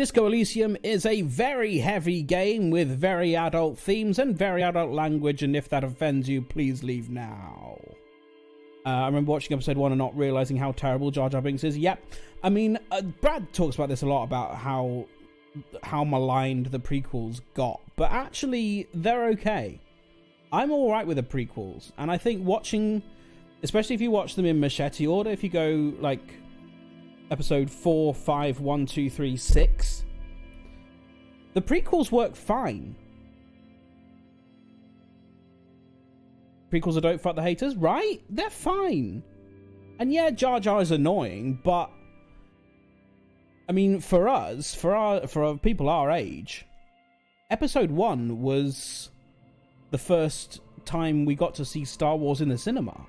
Disco Elysium is a very heavy game with very adult themes and very adult language, and if that offends you, please leave now. I remember watching episode 1 and not realising how terrible Jar Jar Binks is. Yep. I mean, Brad talks about this a lot, about how maligned the prequels got, but actually, they're okay. I'm alright with the prequels, and I think watching, especially if you watch them in machete order, if you go, like, episode 4, 5, 1, 2, 3, 6, the prequels work fine. Prequels that don't fuck the haters, right? They're fine. And yeah, Jar Jar is annoying, but I mean, for us, for people our age, episode 1 was the first time we got to see Star Wars in the cinema.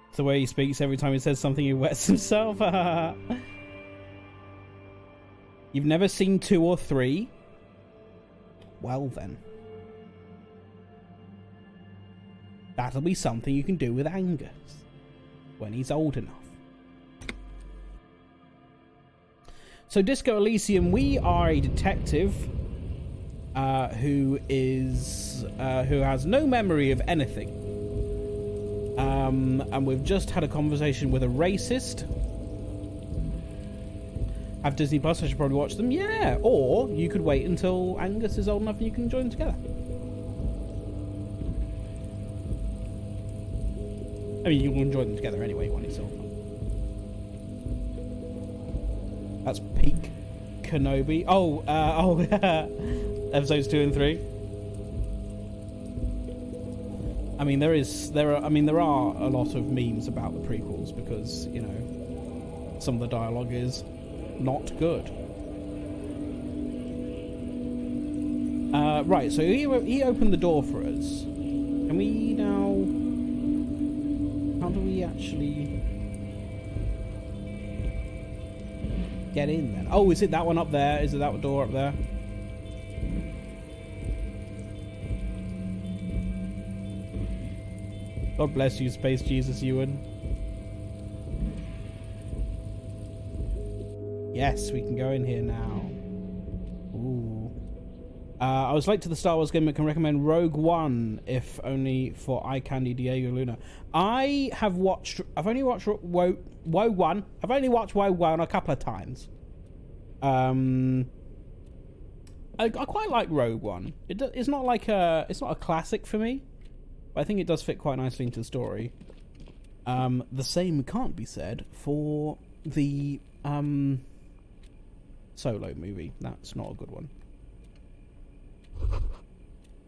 It's the way he speaks every time he says something, he wets himself. You've never seen 2 or 3? Well then. That'll be something you can do with Angus when he's old enough. So Disco Elysium, we are a detective who has no memory of anything. And we've just had a conversation with a racist. Have Disney Plus, I should probably watch them. Yeah, or you could wait until Angus is old enough and you can join them together. I mean, you can join them together anyway when he's old enough. That's peak Kenobi. Episodes 2 and 3. I mean, there are a lot of memes about the prequels because, you know, some of the dialogue is not good. Right, so he opened the door for us. Can we now... How do we actually get in then? Oh, is it that one up there? Is it that door up there? God bless you, Space Jesus Ewan. Yes, we can go in here now. Ooh. I was late to the Star Wars game, but can recommend Rogue One, if only for eye candy Diego Luna. I've only watched Woe One. I've only watched Woe One a couple of times. I quite like Rogue One. It's not a classic for me, but I think it does fit quite nicely into the story. The same can't be said for the Solo movie. That's not a good one.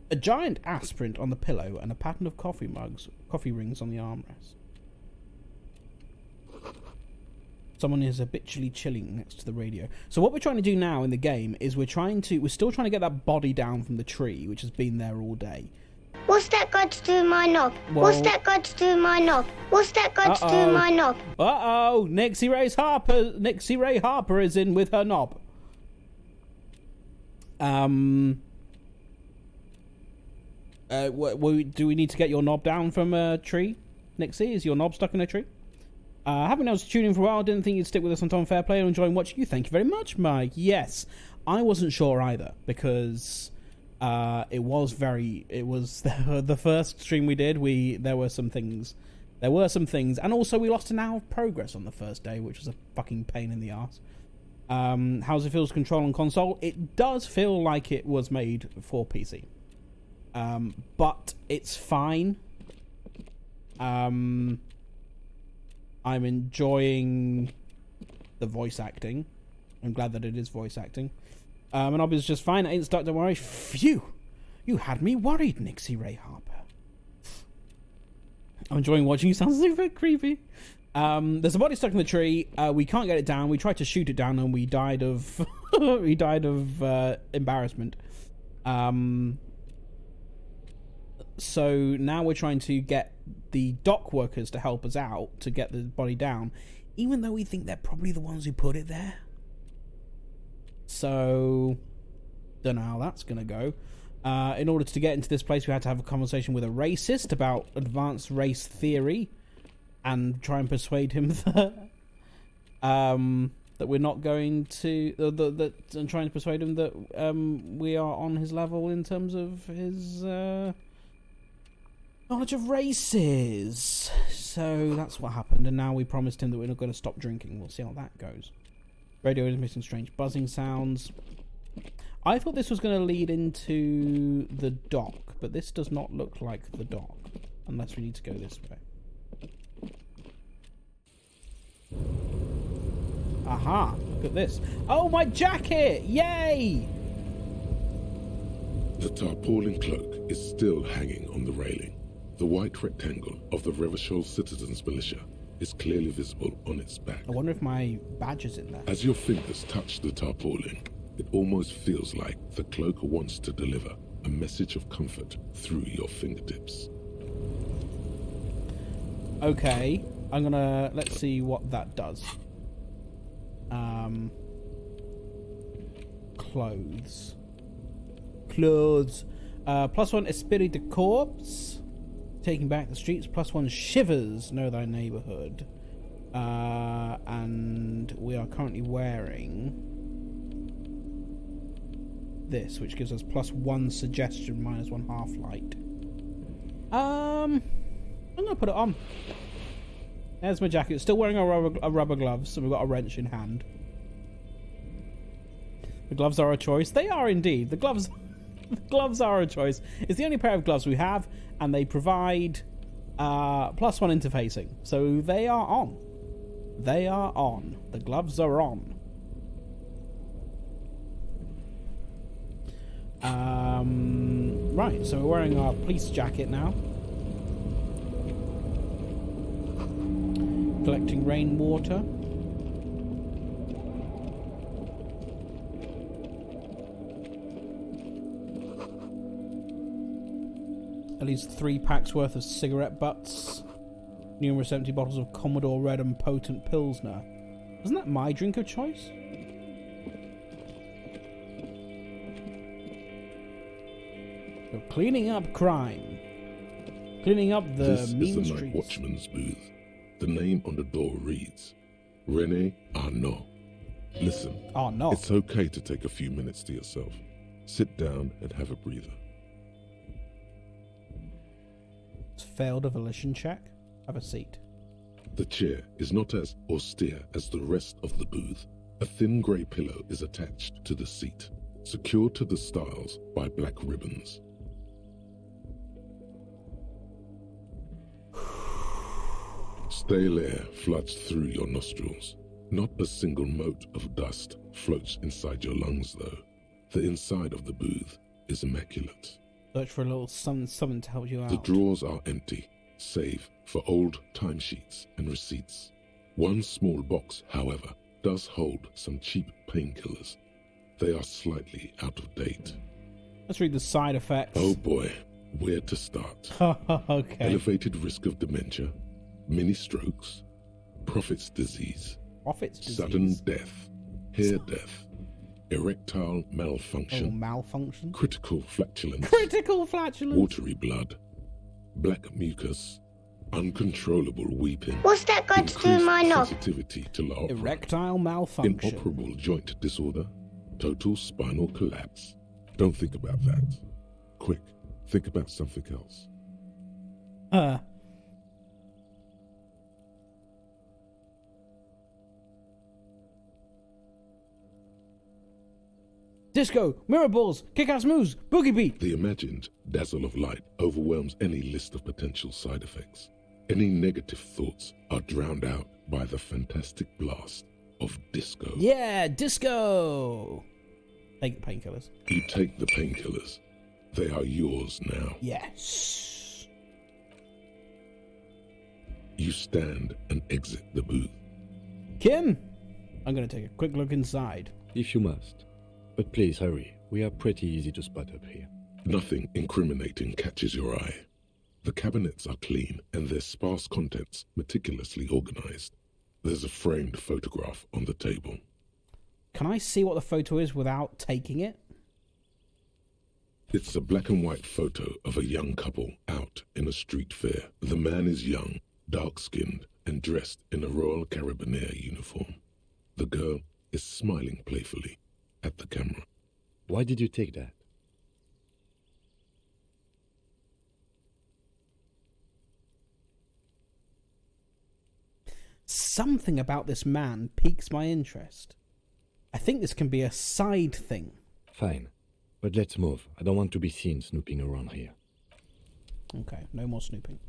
A giant ass print on the pillow and a pattern of coffee rings on the armrest. Someone is habitually chilling next to the radio. So what we're trying to do now in the game is we're still trying to get that body down from the tree, which has been there all day. What's that got to do with my knob? Well, what's that got to do with my knob? What's that got to do with my knob? Uh-oh, Nixie Ray Harper is in with her knob. Do we need to get your knob down from a tree? Nixie, is your knob stuck in a tree? Haven't been able to tune in for a while. Didn't think you'd stick with us on Tom Fairplay. I'm enjoying watching you. Thank you very much, Mike. Yes, I wasn't sure either because it was the first stream we did. There were some things, and also we lost an hour of progress on the first day, which was a fucking pain in the ass. How's it feel to control on console? It does feel like it was made for PC. But it's fine. I'm enjoying the voice acting. I'm glad that it is voice acting. And obviously just fine. It ain't stuck, don't worry. Phew! You had me worried, Nixie Ray Harper. I'm enjoying watching you. Sounds super creepy. There's a body stuck in the tree. We can't get it down. We tried to shoot it down and we died of embarrassment. So now we're trying to get the dock workers to help us out to get the body down, even though we think they're probably the ones who put it there. So don't know how that's gonna go. In order to get into this place, we had to have a conversation with a racist about advanced race theory and try and persuade him that that we're not going to and trying to persuade him that we are on his level in terms of his knowledge of races. So that's what happened, and now we promised him that we're not going to stop drinking. We'll see how that goes. Radio is emitting strange buzzing sounds. I thought this was going to lead into the dock, but this does not look like the dock, unless we need to go this way. Aha, look at this. Oh, my jacket! Yay! The tarpaulin cloak is still hanging on the railing. The white rectangle of the Revachol Citizens Militia is clearly visible on its back. I wonder if my badge is in there. As your fingers touch the tarpaulin, it almost feels like the cloak wants to deliver a message of comfort through your fingertips. Okay, let's see what that does. Clothes. +1 Esprit de Corps. Taking back the streets. +1 Shivers. Know thy neighborhood. And we are currently wearing this, which gives us +1 suggestion, -1 half light. I'm gonna put it on. There's my jacket. Still wearing a rubber gloves, so we've got a wrench in hand. The gloves are a choice. They are indeed. The gloves are a choice. It's the only pair of gloves we have, and they provide +1 interfacing. So they are on. They are on. The gloves are on. Right, so we're wearing our police jacket now. Collecting rainwater. At least 3 packs worth of cigarette butts. Numerous empty bottles of Commodore Red and potent Pilsner. Isn't that my drink of choice? So cleaning up crime. Cleaning up the This mean is the streets. night watchman's booth. The name on the door reads René Arnaud. Listen, Arnaud. it's okay to take a few minutes to yourself. Sit down and have a breather. It's failed a volition check. Have a seat. The chair is not as austere as the rest of the booth. A thin grey pillow is attached to the seat, secured to the stiles by black ribbons. Stale air floods through your nostrils. Not a single mote of dust floats inside your lungs, though. The inside of the booth is immaculate. Search for a little something to help you out. The drawers are empty, save for old timesheets and receipts. One small box, however, does hold some cheap painkillers. They are slightly out of date. Let's read the side effects. Oh boy, where to start? Okay. Elevated risk of dementia, mini strokes, Prophet's disease, Prophet's disease. sudden death, hair death, erectile Oh, malfunction, malfunction. critical flatulence, Critical flatulence. watery blood, black mucus, uncontrollable weeping, What's that got to do with my knob? sensitivity to laudanum, Erectile malfunction. inoperable joint disorder, total spinal collapse. Don't think about that. Quick, think about something else. Disco, mirror balls, kick-ass moves, boogie beat. The imagined dazzle of light overwhelms any list of potential side effects. Any negative thoughts are drowned out by the fantastic blast of disco. Yeah, disco. Take the painkillers. You take the painkillers. They are yours now. Yes. You stand and exit the booth. Kim, I'm going to take a quick look inside. If you must. But please hurry. We are pretty easy to spot up here. Nothing incriminating catches your eye. The cabinets are clean and their sparse contents meticulously organized. There's a framed photograph on the table. Can I see what the photo is without taking it? It's a black and white photo of a young couple out in a street fair. The man is young, dark-skinned, and dressed in a Royal Carabinieri uniform. The girl is smiling playfully at the camera. Why did you take that? Something about this man piques my interest. I think this can be a side thing. Fine. But let's move. I don't want to be seen snooping around here. Okay, no more snooping.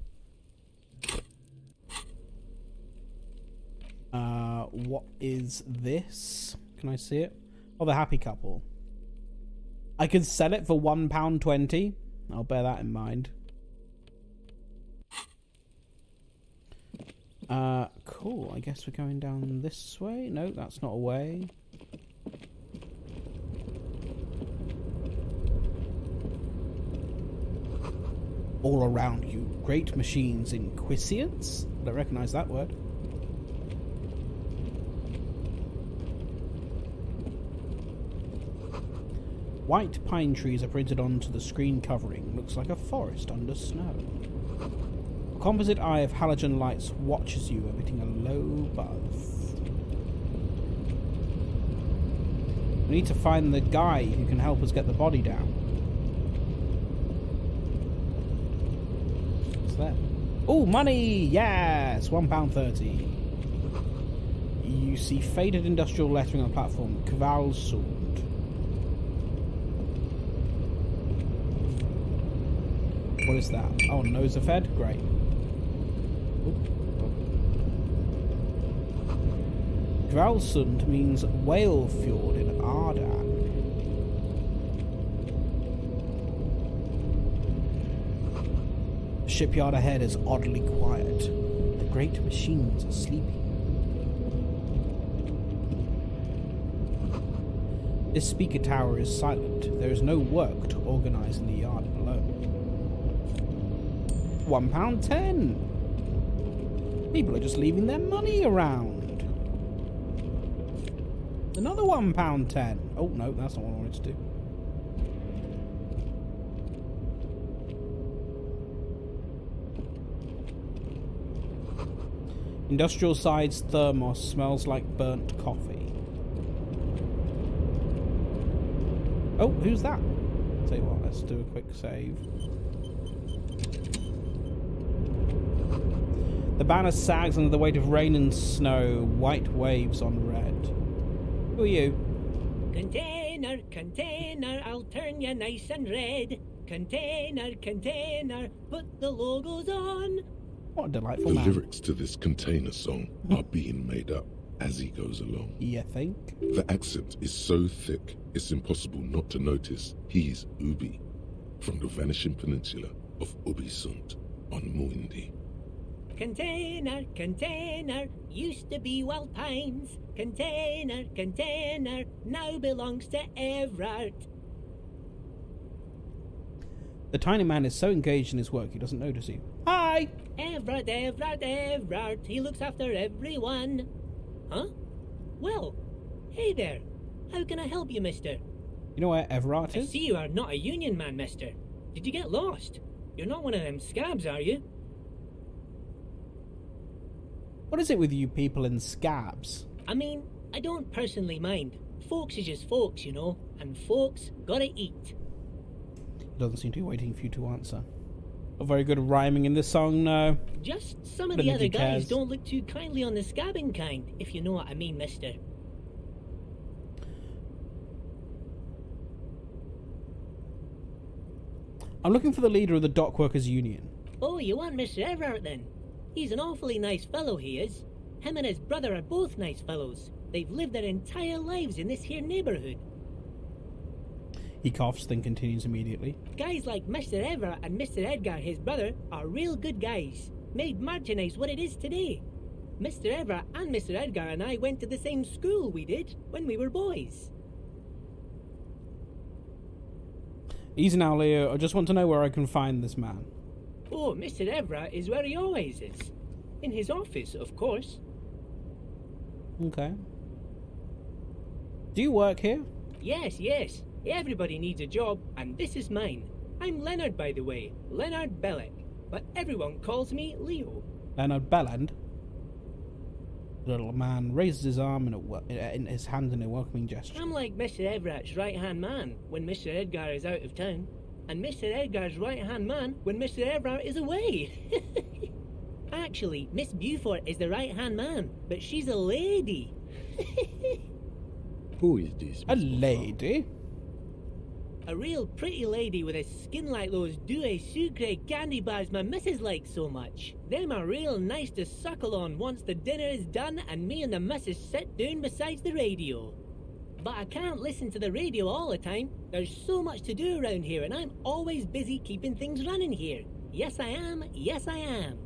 What is this? Can I see it? Oh, the happy couple. I could sell it for £1.20. I'll bear that in mind. Cool. I guess we're going down this way. No, that's not a way. All around you, great machines in quiescence. I don't recognise that word. White pine trees are printed onto the screen covering. Looks like a forest under snow. A composite eye of halogen lights watches you, emitting a low buzz. We need to find the guy who can help us get the body down. What's that? Oh, money! Yes! £1.30. You see faded industrial lettering on the platform. Kvalsund. What is that? Oh, nose of Fed? Great. Kvalsund means whale fjord in Ardan. The shipyard ahead is oddly quiet. The great machines are sleeping. This speaker tower is silent. There is no work to organise in the yard below. £1.10. People are just leaving their money around. Another £1.10. Oh no, that's not what I wanted to do. Industrial sides thermos smells like burnt coffee. Oh, who's that? Tell you what, let's do a quick save. The banner sags under the weight of rain and snow, white waves on red. Who are you? Container, container, I'll turn you nice and red. Container, container, put the logos on. What a delightful The man. lyrics to this container song are being made up as he goes along. You think? The accent is so thick, it's impossible not to notice he's Ubi, from the vanishing peninsula of Ubisund on Muindi. Container, container, used to be Wild Pines. Container, container, now belongs to Everard. The tiny man is so engaged in his work he doesn't notice you. Hi! Everard, Everard, Everard, he looks after everyone. Huh? Well, hey there. How can I help you, mister? You know where Everard I is? see you are not a union man, mister. Did you get lost? You're not one of them scabs, are you? What is it with you people in scabs? I mean, I don't personally mind. Folks is just folks, you know, and folks gotta eat. He doesn't seem to be waiting for you to answer. Not very good at rhyming in this song, no. Just some of Don't the think other he guys cares. don't look too kindly on the scabbing kind, if you know what I mean, mister. I'm looking for the leader of the dock workers union. Oh, you want Mr. Everard then? He's an awfully nice fellow, he is. Him and his brother are both nice fellows. They've lived their entire lives in this here neighbourhood. He coughs, then continues immediately. Guys like Mr. Everard and Mr. Edgar, his brother, are real good guys. Made Martinez what it is today. Mr. Everard and Mr. Edgar and I went to the same school we did when we were boys. Easy now, Leo. I just want to know where I can find this man. Oh, Mr. Everard is where he always is. In his office, of course. Okay. Do you work here? Yes, yes. Everybody needs a job, and this is mine. I'm Leonard, by the way, Leonard Bellick, but everyone calls me Leo. Leonard Belland. The little man raises his arm in his hand in a welcoming gesture. I'm like Mr. Everett's right-hand man when Mr. Edgar is out of town, and Mr. Edgar's right-hand man when Mr. Everett is away. Actually, Miss Beaufort is the right-hand man, but she's a lady. Who is this? A Mr. lady? A real pretty lady with a skin like those douce sucre candy bars my missus likes so much. Them are real nice to suckle on once the dinner is done and me and the missus sit down beside the radio. But I can't listen to the radio all the time. There's so much to do around here and I'm always busy keeping things running here. Yes I am, yes I am.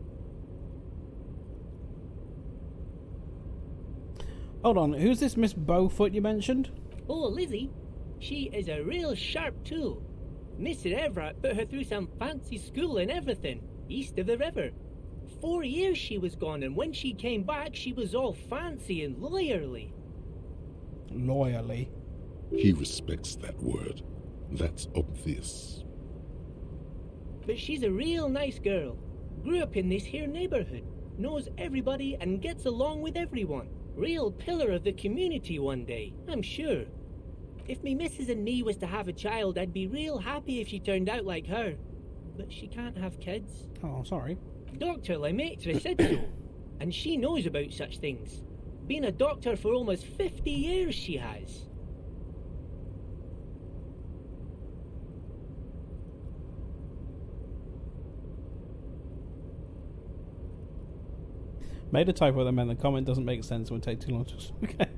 Hold on, who's this Miss Beaufort you mentioned? Oh, Lizzie. She is a real sharp tool. Mr. Everett put her through some fancy school and everything, east of the river. 4 years she was gone, and when she came back, she was all fancy and lawyerly. Loyally. He respects that word. That's obvious. But she's a real nice girl. Grew up in this here neighborhood. Knows everybody and gets along with everyone. Real pillar of the community one day, I'm sure. If me missus and me was to have a child, I'd be real happy if she turned out like her. But she can't have kids. Oh, sorry. Dr. Lemaitre said so. And she knows about such things. Been a doctor for almost 50 years, she has. Made a typo that meant the comment doesn't make sense and would take too long to... Okay.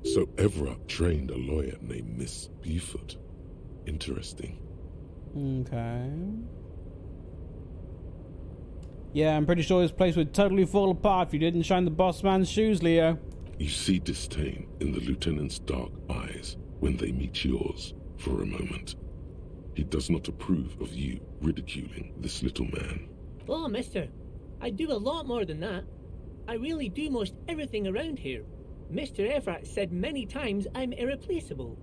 So Everett trained a lawyer named Miss Beaufort. Interesting. Okay. Yeah, I'm pretty sure this place would totally fall apart if you didn't shine the boss man's shoes, Leo. You see disdain in the lieutenant's dark eyes when they meet yours for a moment. He does not approve of you ridiculing this little man. Oh, mister, I do a lot more than that. I really do most everything around here. Mr. Everett said many times I'm irreplaceable.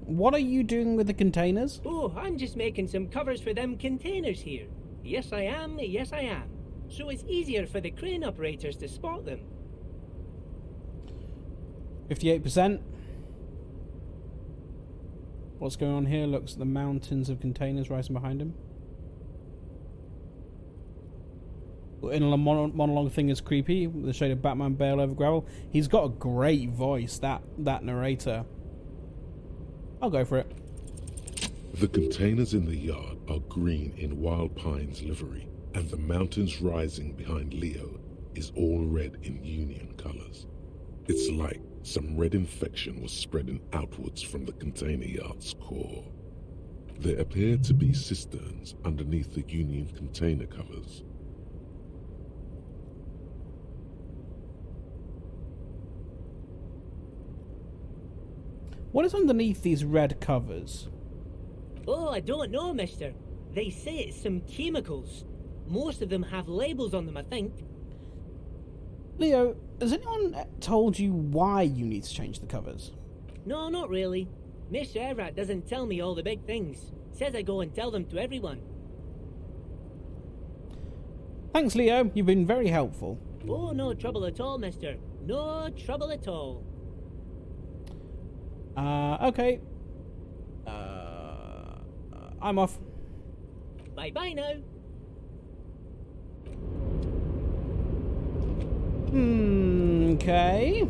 What are you doing with the containers? Oh, I'm just making some covers for them containers here. Yes, I am, yes, I am. So it's easier for the crane operators to spot them. 58%. What's going on here? Looks at the mountains of containers rising behind him. In a monologue thing is creepy. The shade of Batman Bale over gravel. He's got a great voice, that narrator. I'll go for it. The containers in the yard are green in Wild Pine's livery, and the mountains rising behind Leo is all red in Union colors. It's like some red infection was spreading outwards from the container yard's core. There appear to be cisterns underneath the Union container covers. What is underneath these red covers? Oh, I don't know, mister. They say it's some chemicals. Most of them have labels on them, I think. Leo, has anyone told you why you need to change the covers? No, not really. Mr. Everett doesn't tell me all the big things. Says I go and tell them to everyone. Thanks, Leo. You've been very helpful. Oh, no trouble at all, mister. No trouble at all. Okay. I'm off. Bye-bye now. Okay.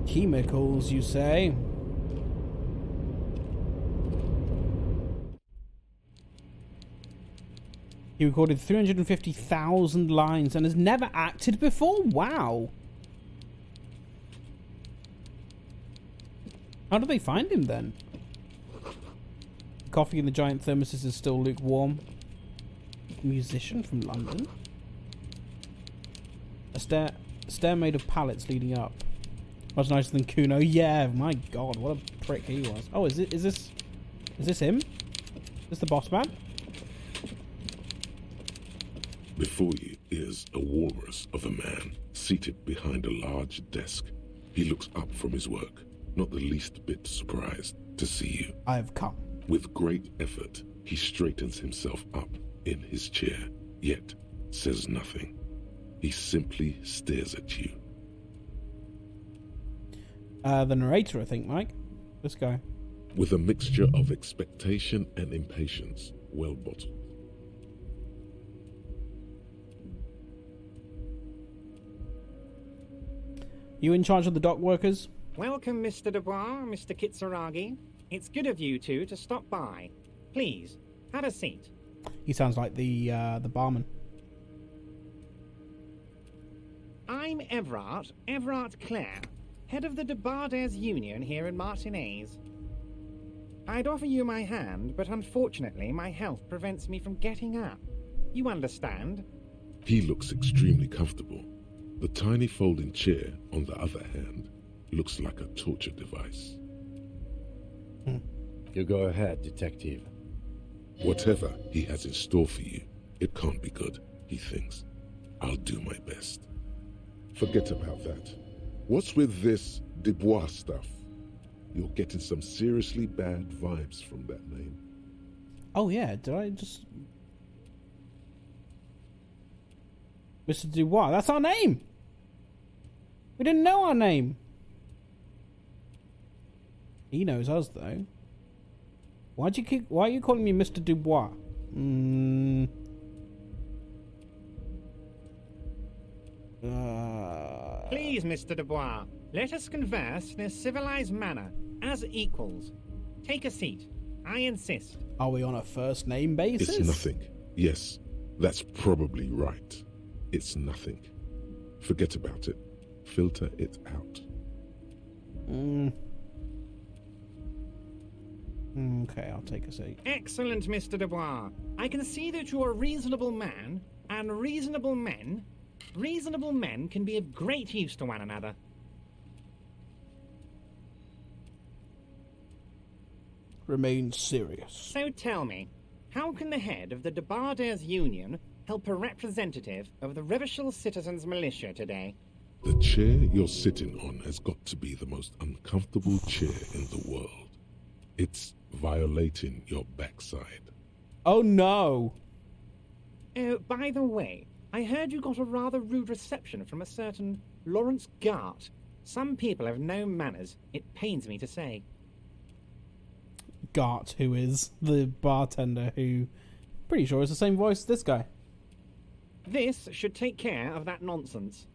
Chemicals, you say? He recorded 350,000 lines and has never acted before? Wow. How did they find him then? Coffee in the giant thermoses is still lukewarm. Musician from London. A stair made of pallets leading up. Much nicer than Kuno. Yeah, my god, what a prick he was. Oh, is this him? Is this the boss man? Before you is a walrus of a man seated behind a large desk. He looks up from his work, not the least bit surprised to see you. I've come. With great effort, he straightens himself up in his chair, yet says nothing. He simply stares at you. The narrator, I think, Mike. This guy. With a mixture of expectation and impatience, well bottled. You in charge of the dock workers? Welcome, Mr. Dubois, Mr. Kitsuragi. It's good of you two to stop by. Please, have a seat. He sounds like the barman. I'm Everard Clare, head of the Debarders Union here in Martinez. I'd offer you my hand, but unfortunately my health prevents me from getting up. You understand? He looks extremely comfortable. The tiny folding chair, on the other hand, looks like a torture device. You go ahead, detective. Whatever he has in store for you, it can't be good, he thinks. I'll do my best. Forget about that. What's with this Dubois stuff? You're getting some seriously bad vibes from that name. Oh yeah, did I just... Mr. Dubois, that's our name! We didn't know our name! He knows us, though. Why are you calling me Mr. Dubois? Please, Mr. Dubois, let us converse in a civilized manner, as equals. Take a seat. I insist. Are we on a first name basis? It's nothing. Yes, that's probably right. It's nothing. Forget about it. Filter it out. Okay, I'll take a seat. Excellent, Mr. Dubois. I can see that you're a reasonable man, and reasonable men can be of great use to one another. Remain serious. So tell me, how can the head of the Debarders Union help a representative of the Revachol Citizens Militia today? The chair you're sitting on has got to be the most uncomfortable chair in the world. It's violating your backside. Oh no! Oh, by the way, I heard you got a rather rude reception from a certain Lawrence Gart. Some people have no manners, it pains me to say. Gart, who is the bartender who, pretty sure is the same voice as this guy. This should take care of that nonsense.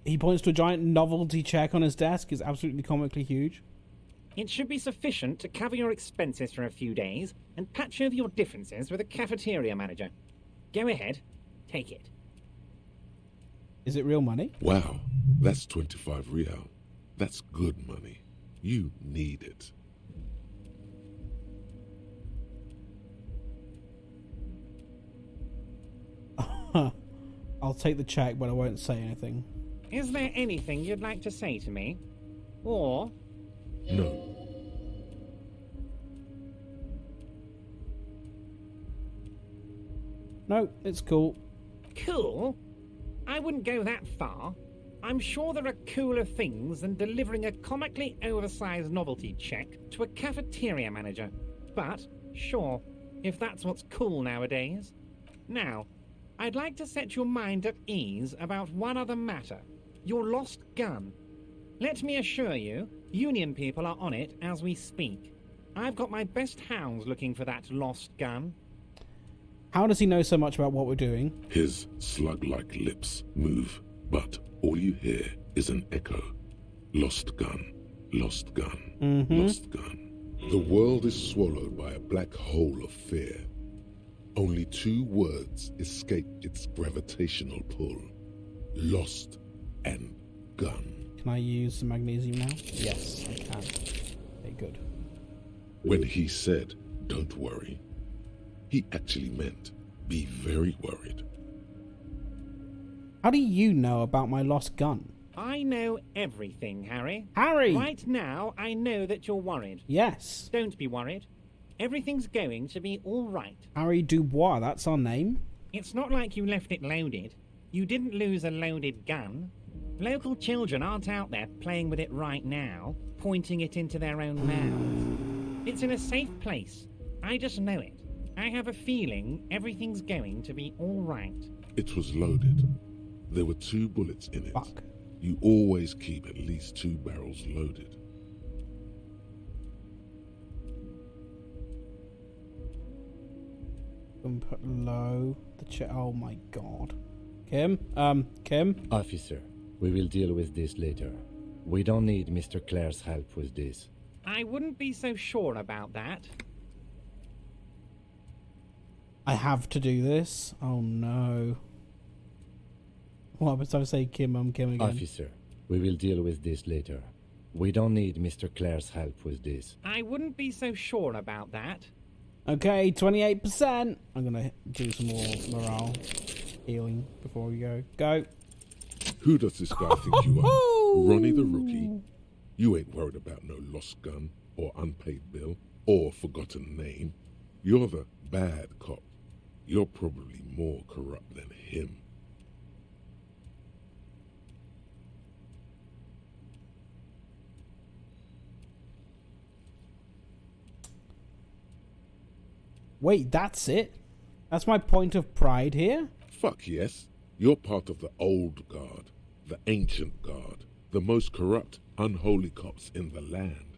He points to a giant novelty check on his desk. It's absolutely comically huge. It should be sufficient to cover your expenses for a few days and patch over your differences with a cafeteria manager. Go ahead, take it. Is it real money? Wow, that's 25 real. That's good money. You need it. I'll take the check, but I won't say anything. Is there anything you'd like to say to me? Or... No. No, it's cool. Cool? I wouldn't go that far. I'm sure there are cooler things than delivering a comically oversized novelty check to a cafeteria manager. But, sure, if that's what's cool nowadays. Now, I'd like to set your mind at ease about one other matter. Your lost gun. Let me assure you, Union people are on it as we speak. I've got my best hounds looking for that lost gun. How does he know so much about what we're doing? His slug-like lips move, but all you hear is an echo. Lost gun, lost gun, lost gun. The world is swallowed by a black hole of fear. Only two words escape its gravitational pull. Lost and gun. Can I use the magnesium now? Yes, I can. Okay, good. When he said, "Don't worry," he actually meant, be very worried. How do you know about my lost gun? I know everything, Harry. Harry! Right now, I know that you're worried. Yes. Don't be worried. Everything's going to be all right. Harry Dubois, that's our name? It's not like you left it loaded. You didn't lose a loaded gun. Local children aren't out there playing with it right now, pointing it into their own mouths. It's in a safe place. I just know it. I have a feeling everything's going to be all right. It was loaded. There were 2 bullets in it. Fuck. You always keep at least 2 barrels loaded. Put low. The chat. Oh my god. Kim? Kim? Officer, we will deal with this later. We don't need Mr. Clare's help with this. I wouldn't be so sure about that. I have to do this? Oh no. What happens if I say Kim, I'm Kim again? Officer, we will deal with this later. We don't need Mr. Clare's help with this. I wouldn't be so sure about that. Okay, 28%. I'm gonna do some more morale healing before we go. Go. Who does this guy think you are? Ronnie the Rookie? You ain't worried about no lost gun, or unpaid bill, or forgotten name. You're the bad cop. You're probably more corrupt than him. Wait, that's it? That's my point of pride here? Fuck yes. You're part of the old guard, the ancient guard, the most corrupt, unholy cops in the land.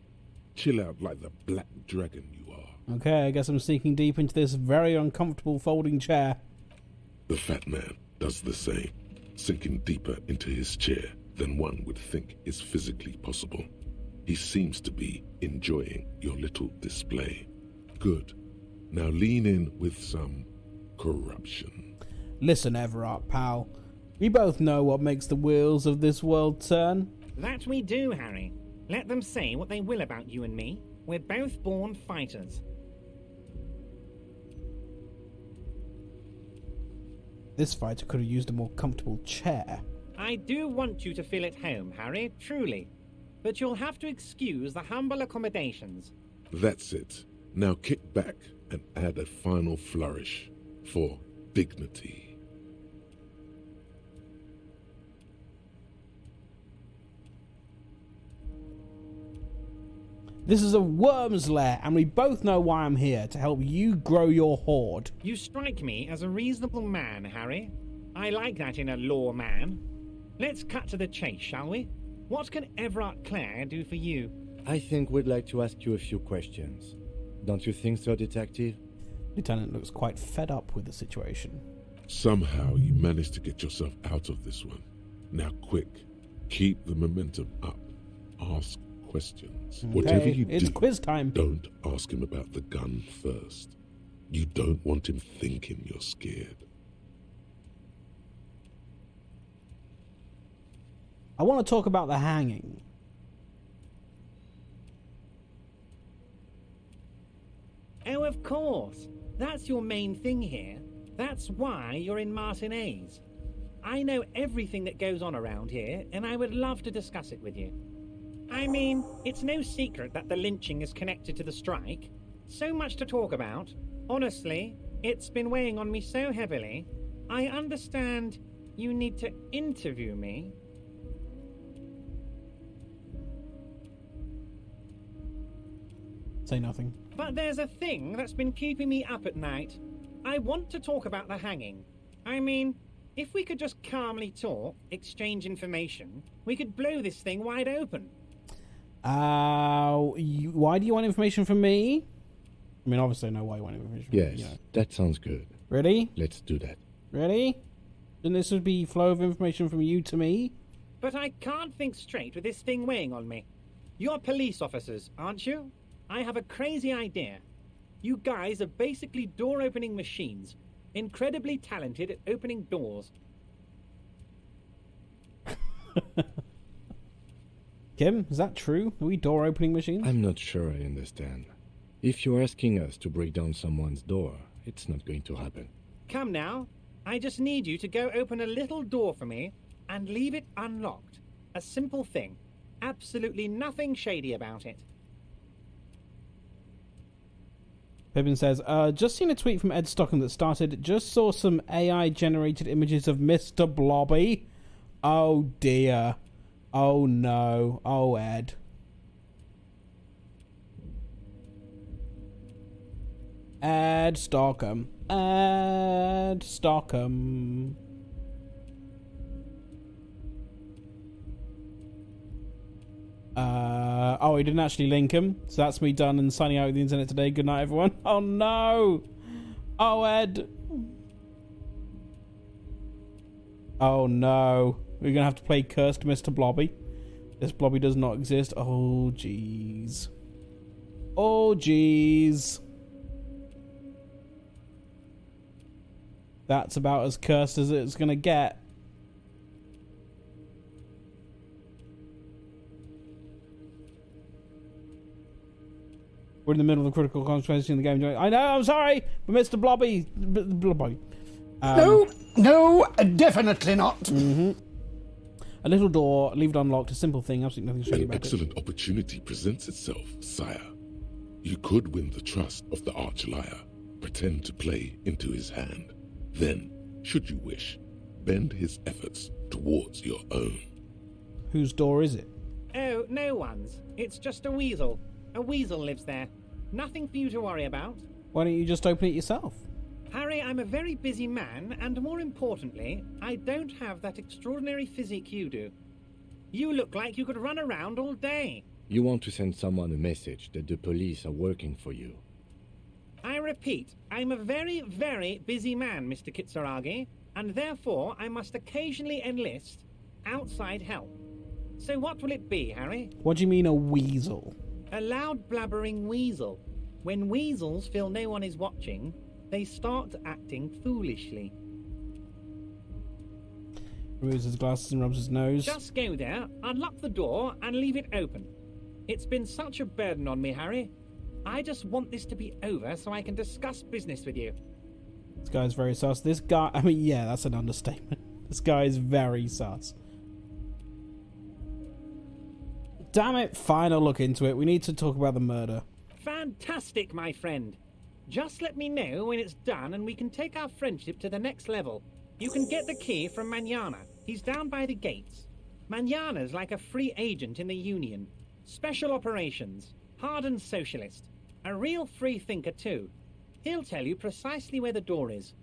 Chill out like the black dragon you are. Okay, I guess I'm sinking deep into this very uncomfortable folding chair. The fat man does the same, sinking deeper into his chair than one would think is physically possible. He seems to be enjoying your little display. Good. Now lean in with some corruption. Listen, Everard, pal. We both know what makes the wheels of this world turn. That we do, Harry. Let them say what they will about you and me. We're both born fighters. This fighter could have used a more comfortable chair. I do want you to feel at home, Harry, truly. But you'll have to excuse the humble accommodations. That's it. Now kick back and add a final flourish for dignity. This is a worm's lair, and we both know why I'm here, to help you grow your hoard. You strike me as a reasonable man, Harry. I like that in a law man. Let's cut to the chase, shall we? What can Everard Clare do for you? I think we'd like to ask you a few questions. Don't you think so, Detective? Lieutenant looks quite fed up with the situation. Somehow you managed to get yourself out of this one. Now quick, keep the momentum up. Ask questions. Okay, Whatever you it's do, quiz time. don't ask him about the gun first. You don't want him thinking you're scared. I want to talk about the hanging. Oh, of course. That's your main thing here. That's why you're in Martinez. I know everything that goes on around here, and I would love to discuss it with you. I mean, it's no secret that the lynching is connected to the strike. So much to talk about. Honestly, it's been weighing on me so heavily. I understand you need to interview me. Say nothing. But there's a thing that's been keeping me up at night. I want to talk about the hanging. I mean, if we could just calmly talk, exchange information, we could blow this thing wide open. Why do you want information from me? I mean, obviously I know why you want information from Yes, me. You know. that sounds good. Ready? Let's do that. Ready? Then this would be flow of information from you to me. But I can't think straight with this thing weighing on me. You're police officers, aren't you? I have a crazy idea. You guys are basically door-opening machines, incredibly talented at opening doors. Kim, is that true? Are we door opening machines? I'm not sure I understand. If you're asking us to break down someone's door, it's not going to happen. Come now. I just need you to go open a little door for me and leave it unlocked. A simple thing. Absolutely nothing shady about it. Pippin says, just seen a tweet from Ed Stockham that started, just saw some AI-generated images of Mr. Blobby. Oh, dear. Oh, no. Oh, Ed. Ed Stockham. Ed Stockham. Oh, he didn't actually link him. So that's me done and signing out with the internet today. Good night, everyone. Oh, no. Oh, Ed. Oh, no. We're going to have to play Cursed Mr. Blobby. This Blobby does not exist. Oh, jeez. Oh, jeez. That's about as cursed as it's going to get. We're in the middle of the critical consequences in the game. I know, I'm sorry, but Mr. Blobby. No, definitely not. Mm-hmm. A little door, leave it unlocked, a simple thing, absolutely nothing strange An about it. excellent opportunity presents itself, sire. You could win the trust of the arch-liar, pretend to play into his hand. Then, should you wish, bend his efforts towards your own. Whose door is it? Oh, no one's. It's just a weasel. A weasel lives there. Nothing for you to worry about. Why don't you just open it yourself? Harry, I'm a very busy man, and more importantly, I don't have that extraordinary physique you do. You look like you could run around all day. You want to send someone a message that the police are working for you. I repeat, I'm a very, very busy man, Mr. Kitsuragi, and therefore I must occasionally enlist outside help. So what will it be, Harry? What do you mean a weasel? A loud blabbering weasel. When weasels feel no one is watching, they start acting foolishly. Removes his glasses and rubs his nose. Just go there, unlock the door, and leave it open. It's been such a burden on me, Harry. I just want this to be over so I can discuss business with you. This guy's very sus. This guy, I mean, yeah, that's an understatement. This guy is very sus. Damn it, fine, I'll look into it. We need to talk about the murder. Fantastic, my friend. Just let me know when it's done and we can take our friendship to the next level. You can get the key from Manana. He's down by the gates. Manana's like a free agent in the Union. Special operations. Hardened socialist. A real free thinker, too. He'll tell you precisely where the door is.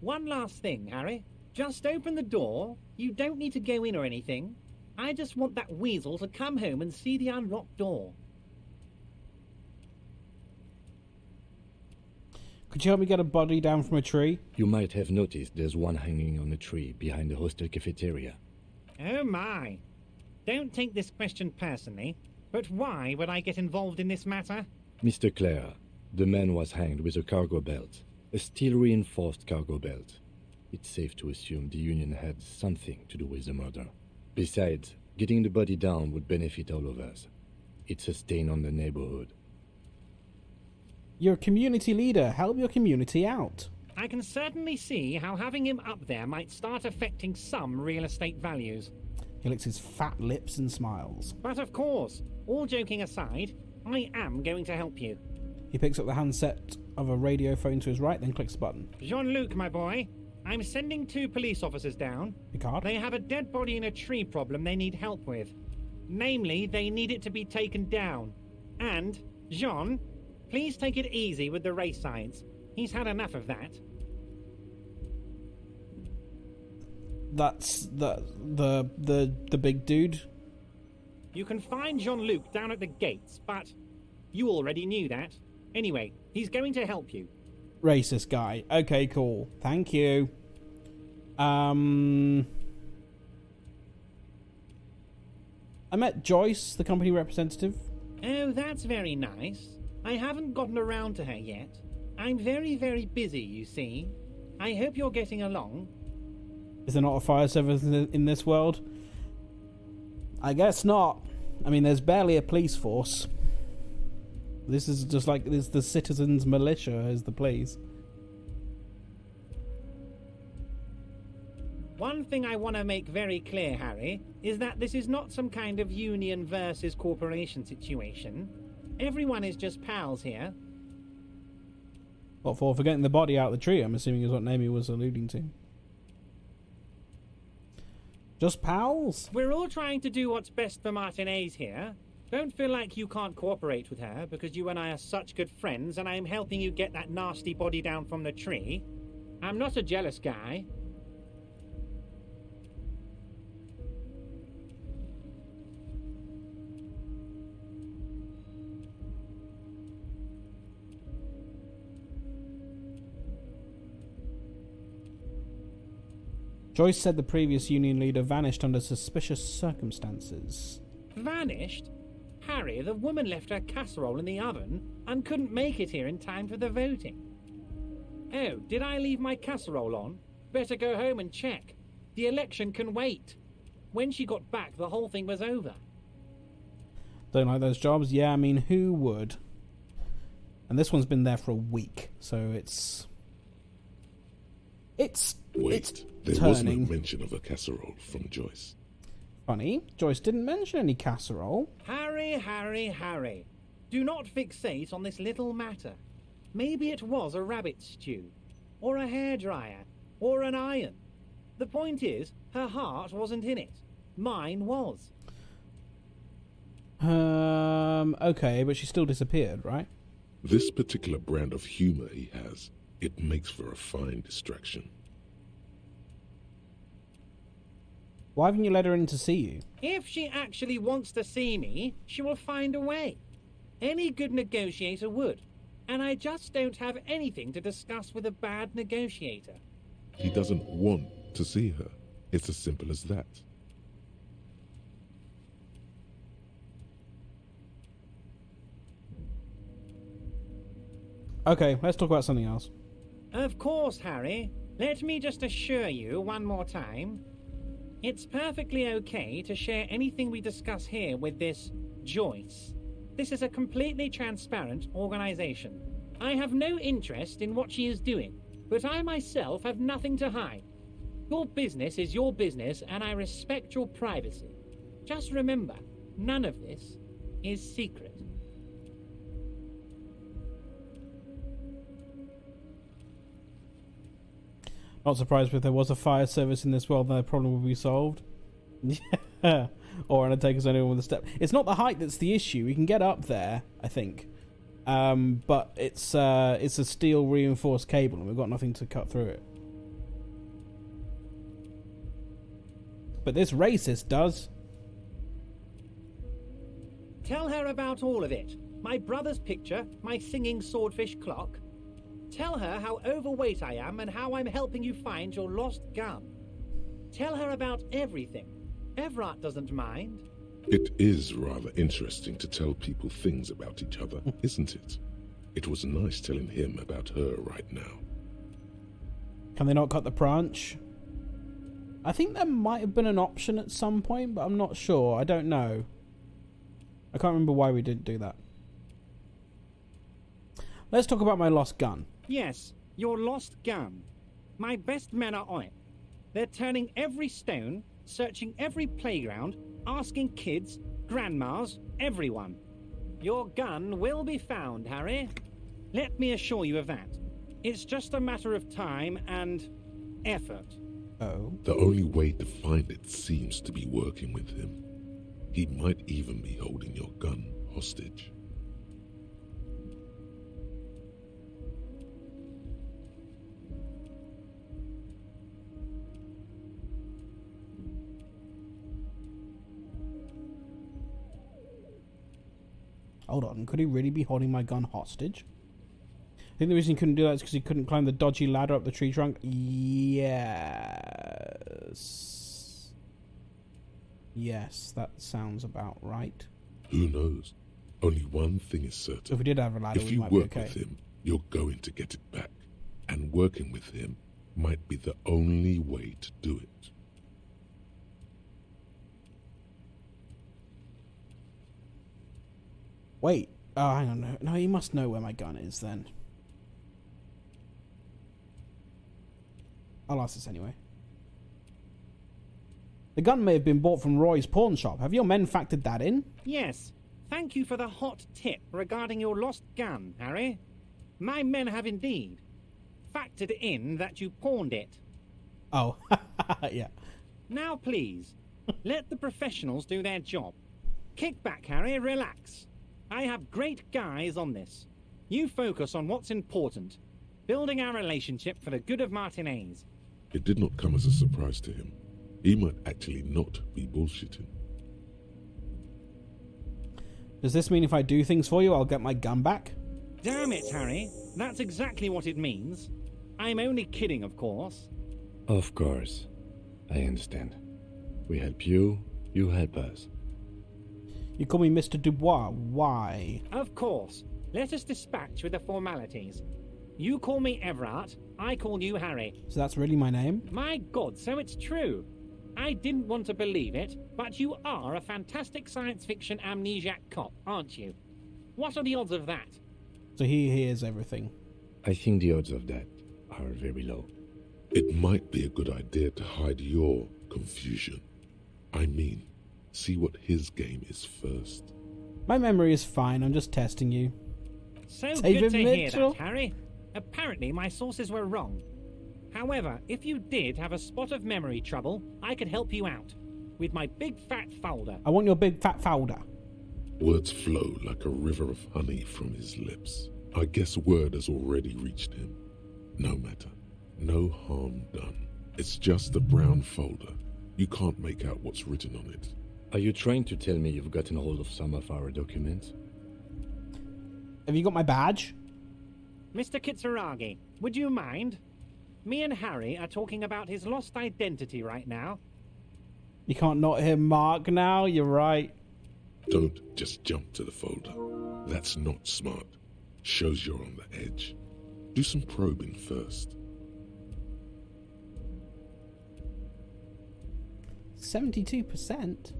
One last thing, Harry. Just open the door. You don't need to go in or anything. I just want that weasel to come home and see the unlocked door. Could you help me get a body down from a tree? You might have noticed there's one hanging on a tree behind the hostel cafeteria. Oh my. Don't take this question personally, but why would I get involved in this matter? Mr. Clare, the man was hanged with a cargo belt. A steel-reinforced cargo belt. It's safe to assume the Union had something to do with the murder. Besides, getting the body down would benefit all of us. It's a stain on the neighborhood. You're a community leader. Help your community out. I can certainly see how having him up there might start affecting some real estate values. He licks his fat lips and smiles. But of course, all joking aside, I am going to help you. He picks up the handset of a radio phone to his right, then clicks the button. Jean-Luc, my boy, I'm sending 2 police officers down. Picard? They have a dead body in a tree problem they need help with. Namely, they need it to be taken down. And, Jean, please take it easy with the race signs. He's had enough of that. That's the big dude. You can find Jean-Luc down at the gates, but you already knew that. Anyway, he's going to help you. Racist guy. Okay, cool. Thank you. I met Joyce, the company representative. Oh, that's very nice. I haven't gotten around to her yet. I'm very, very busy, you see. I hope you're getting along. Is there not a fire service in this world? I guess not. I mean, there's barely a police force. This is just like this. The citizens' militia is the police. One thing I want to make very clear, Harry, is that this is not some kind of union versus corporation situation. Everyone is just pals here. What for? For getting the body out of the tree, I'm assuming is what Naomi was alluding to. Just pals? We're all trying to do what's best for Martinez here. Don't feel like you can't cooperate with her because you and I are such good friends and I'm helping you get that nasty body down from the tree. I'm not a jealous guy. Joyce said the previous union leader vanished under suspicious circumstances. Vanished? Harry, the woman left her casserole in the oven and couldn't make it here in time for the voting. Oh, did I leave my casserole on? Better go home and check. The election can wait. When she got back, the whole thing was over. Don't like those jobs? Yeah, I mean, who would? And this one's been there for a week, so it's Wait, there turning. was no mention of a casserole from Joyce. Funny, Joyce didn't mention any casserole. Harry. Do not fixate on this little matter. Maybe it was a rabbit stew, or a hairdryer, or an iron. The point is, her heart wasn't in it. Mine was. Okay, but she still disappeared, right? This particular brand of humor he has, it makes for a fine distraction. Why haven't you let her in to see you? If she actually wants to see me, she will find a way. Any good negotiator would. And I just don't have anything to discuss with a bad negotiator. He doesn't want to see her. It's as simple as that. Okay, let's talk about something else. Of course, Harry. Let me just assure you one more time. It's perfectly okay to share anything we discuss here with this Joyce. This is a completely transparent organization. I have no interest in what she is doing, but I myself have nothing to hide. Your business is your business, and I respect your privacy. Just remember, none of this is secret. Not surprised if there was a fire service in this world, then the problem would be solved. Yeah. Or Undertaker's only one with a step. It's not the height that's the issue. We can get up there, I think. But it's a steel reinforced cable and we've got nothing to cut through it. But this racist does. Tell her about all of it. My brother's picture, my singing swordfish clock. Tell her how overweight I am and how I'm helping you find your lost gun. Tell her about everything. Everett doesn't mind. It is rather interesting to tell people things about each other, isn't it? It was nice telling him about her right now. Can they not cut the branch? I think there might have been an option at some point, but I'm not sure. I don't know. I can't remember why we didn't do that. Let's talk about my lost gun. Yes, your lost gun. My best men are on it. They're turning every stone, searching every playground, asking kids, grandmas, everyone. Your gun will be found, Harry. Let me assure you of that. It's just a matter of time and effort. Oh. The only way to find it seems to be working with him. He might even be holding your gun hostage. Hold on, could he really be holding my gun hostage? I think the reason he couldn't do that is because he couldn't climb the dodgy ladder up the tree trunk. Yes. Yes, that sounds about right. Who knows? Only one thing is certain. So if we did have a ladder, If we you might be work okay. with him, you're going to get it back. And working with him might be the only way to do it. Wait. Oh, hang on. No, he must know where my gun is then. I'll ask this anyway. The gun may have been bought from Roy's pawn shop. Have your men factored that in? Yes. Thank you for the hot tip regarding your lost gun, Harry. My men have indeed factored in that you pawned it. Oh, yeah. Now, please, let the professionals do their job. Kick back, Harry, relax. I have great guys on this. You focus on what's important, building our relationship for the good of Martinez. It did not come as a surprise to him. He might actually not be bullshitting. Does this mean if I do things for you, I'll get my gun back? Damn it, Harry. That's exactly what it means. I'm only kidding, of course. Of course. I understand. We help you, you help us. You call me Mr. Dubois. Why? Of course. Let us dispatch with the formalities. You call me Everard, I call you Harry. So that's really my name? My God, so it's true. I didn't want to believe it, but you are a fantastic science fiction amnesiac cop, aren't you? What are the odds of that? So he hears everything. I think the odds of that are very low. It might be a good idea to hide your confusion. I mean, see what his game is first. My memory is fine, I'm just testing you. So Save good to him, hear Mitchell. that, Harry. Apparently my sources were wrong. However, if you did have a spot of memory trouble, I could help you out. With my big fat folder. I want your big fat folder. Words flow like a river of honey from his lips. I guess word has already reached him. No matter. No harm done. It's just a brown folder. You can't make out what's written on it. Are you trying to tell me you've gotten hold of some of our documents? Have you got my badge? Mr. Kitsuragi, would you mind? Me and Harry are talking about his lost identity right now. You can't not hear Mark now, you're right. Don't just jump to the folder. That's not smart. Shows you're on the edge. Do some probing first. 72%?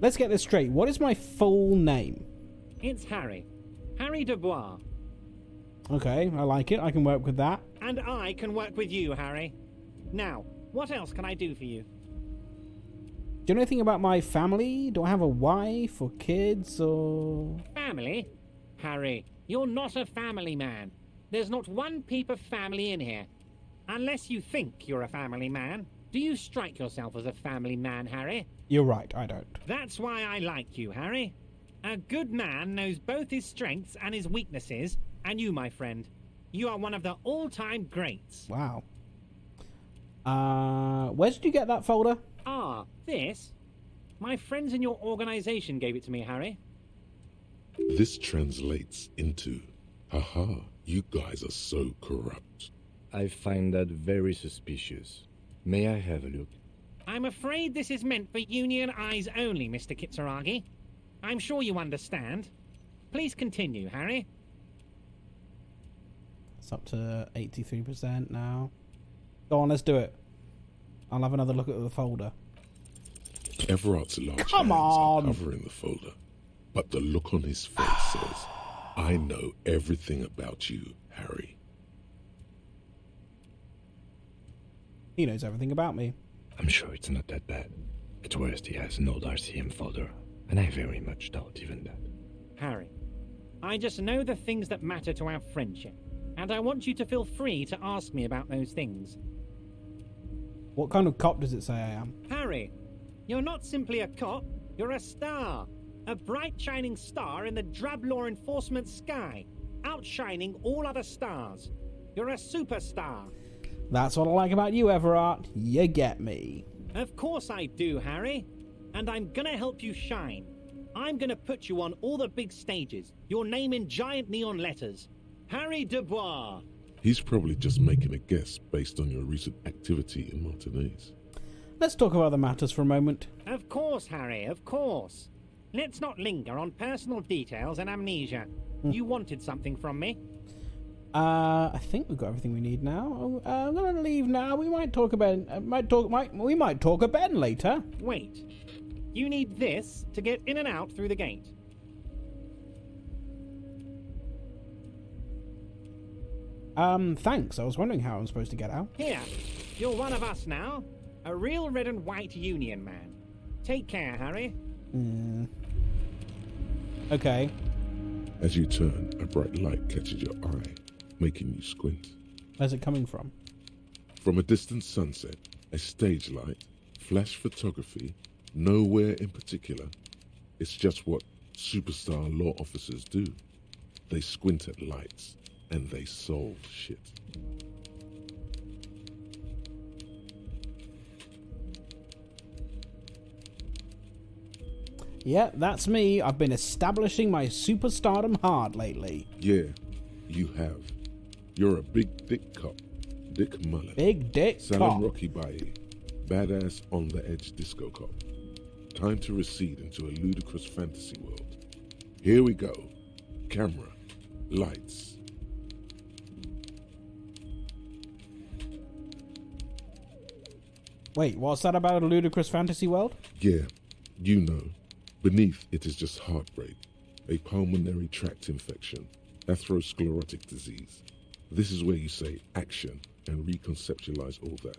Let's get this straight. What is my full name? It's Harry. Harry Dubois. Okay, I like it. I can work with that. And I can work with you, Harry. Now, what else can I do for you? Do you know anything about my family? Do I have a wife or kids or... Family? Harry, you're not a family man. There's not one peep of family in here. Unless you think you're a family man. Do you strike yourself as a family man, Harry? You're right, I don't. That's why I like you, Harry. A good man knows both his strengths and his weaknesses, and you, my friend, you are one of the all-time greats. Wow. Where did you get that folder? Ah, this? My friends in your organization gave it to me, Harry. This translates into, haha, you guys are so corrupt. I find that very suspicious. May I have a look? I'm afraid this is meant for Union eyes only, Mr. Kitsuragi. I'm sure you understand. Please continue, Harry. It's up to 83% now. Go on, let's do it. I'll have another look at the folder. Everard's large Come hands on. are covering the folder, but the look on his face says, I know everything about you, Harry. He knows everything about me. I'm sure it's not that bad. At worst, he has an old RCM folder, and I very much doubt even that. Harry, I just know the things that matter to our friendship, and I want you to feel free to ask me about those things. What kind of cop does it say I am? Harry, you're not simply a cop, you're a star. A bright shining star in the drab law enforcement sky, outshining all other stars. You're a superstar. That's what I like about you, Everard. You get me. Of course I do, Harry. And I'm gonna help you shine. I'm gonna put you on all the big stages, your name in giant neon letters. Harry Dubois. He's probably just making a guess based on your recent activity in Martinez. Let's talk about the matters for a moment. Of course, Harry, of course. Let's not linger on personal details and amnesia. You wanted something from me? I think we've got everything we need now. I'm gonna leave now. We might talk about we might talk about later. Wait. You need this to get in and out through the gate. Thanks. I was wondering how I'm supposed to get out. Here, you're one of us now. A real red and white Union man. Take care, Harry. Okay. As you turn, a bright light catches your eye, making you squint. Where's it coming from? From a distant sunset, a stage light, flash photography, nowhere in particular. It's just what superstar law officers do. They squint at lights, and they solve shit. Yeah, that's me. I've been establishing my superstardom hard lately. Yeah, you have. You're a big dick cop. Dick Mullet. Big dick Salon cop. Rocky Baye. Badass on the edge disco cop. Time to recede into a ludicrous fantasy world. Here we go. Camera. Lights. Wait, what's that about a ludicrous fantasy world? Yeah, you know. Beneath it is just heartbreak, a pulmonary tract infection, atherosclerotic disease. This is where you say action and reconceptualize all that.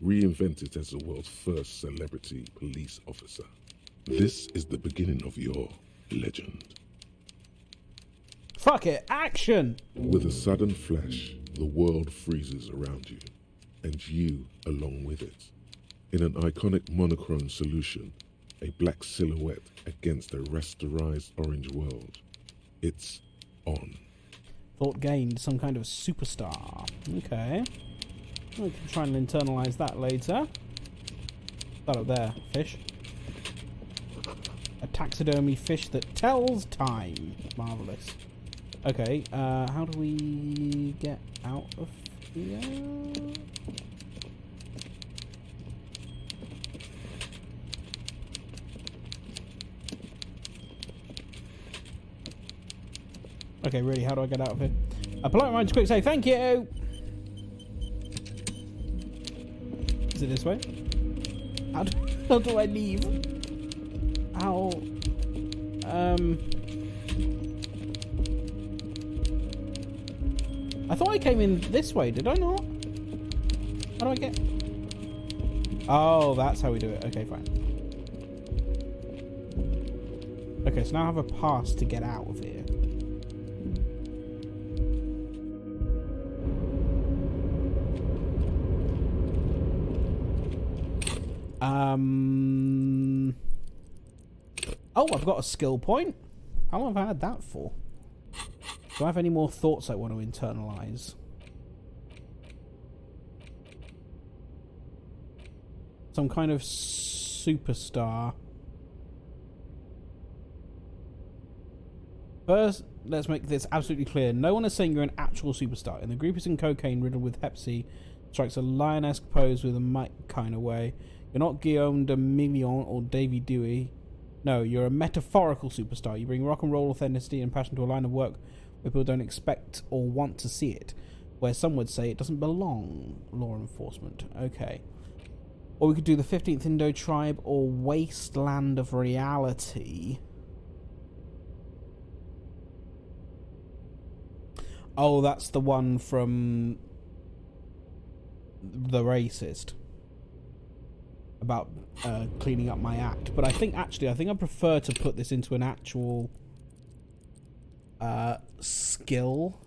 Reinvent it as the world's first celebrity police officer. This is the beginning of your legend. Fuck it, action! With a sudden flash, the world freezes around you, and you along with it. In an iconic monochrome solution, a black silhouette against a rasterized orange world. It's on. Thought gained, some kind of superstar. Okay. We can try and internalize that later. That up there, fish. A taxidermy fish that tells time. Marvellous. Okay, how do we get out of here? Okay, really, how do I get out of here? A polite reminder to quick say thank you! Is it this way? How do I leave? How... I thought I came in this way, did I not? How do I get... Oh, that's how we do it. Okay, fine. Okay, so now I have a pass to get out of here. Oh, I've got a skill point. How long have I had that for? Do I have any more thoughts I want to internalize? Some kind of superstar. First, let's make this absolutely clear. No one is saying you're an actual superstar. In the group is in cocaine riddled with Hep C, strikes a lionesque pose with a mic kind of way. You're not Guillaume de Million or Davy Dewey. No, you're a metaphorical superstar. You bring rock and roll authenticity and passion to a line of work where people don't expect or want to see it. Where some would say it doesn't belong. Law enforcement. Okay. Or we could do the 15th Indo Tribe or Wasteland of Reality. Oh, that's the one from The Racist. About cleaning up my act. But I think I prefer to put this into an actual skill.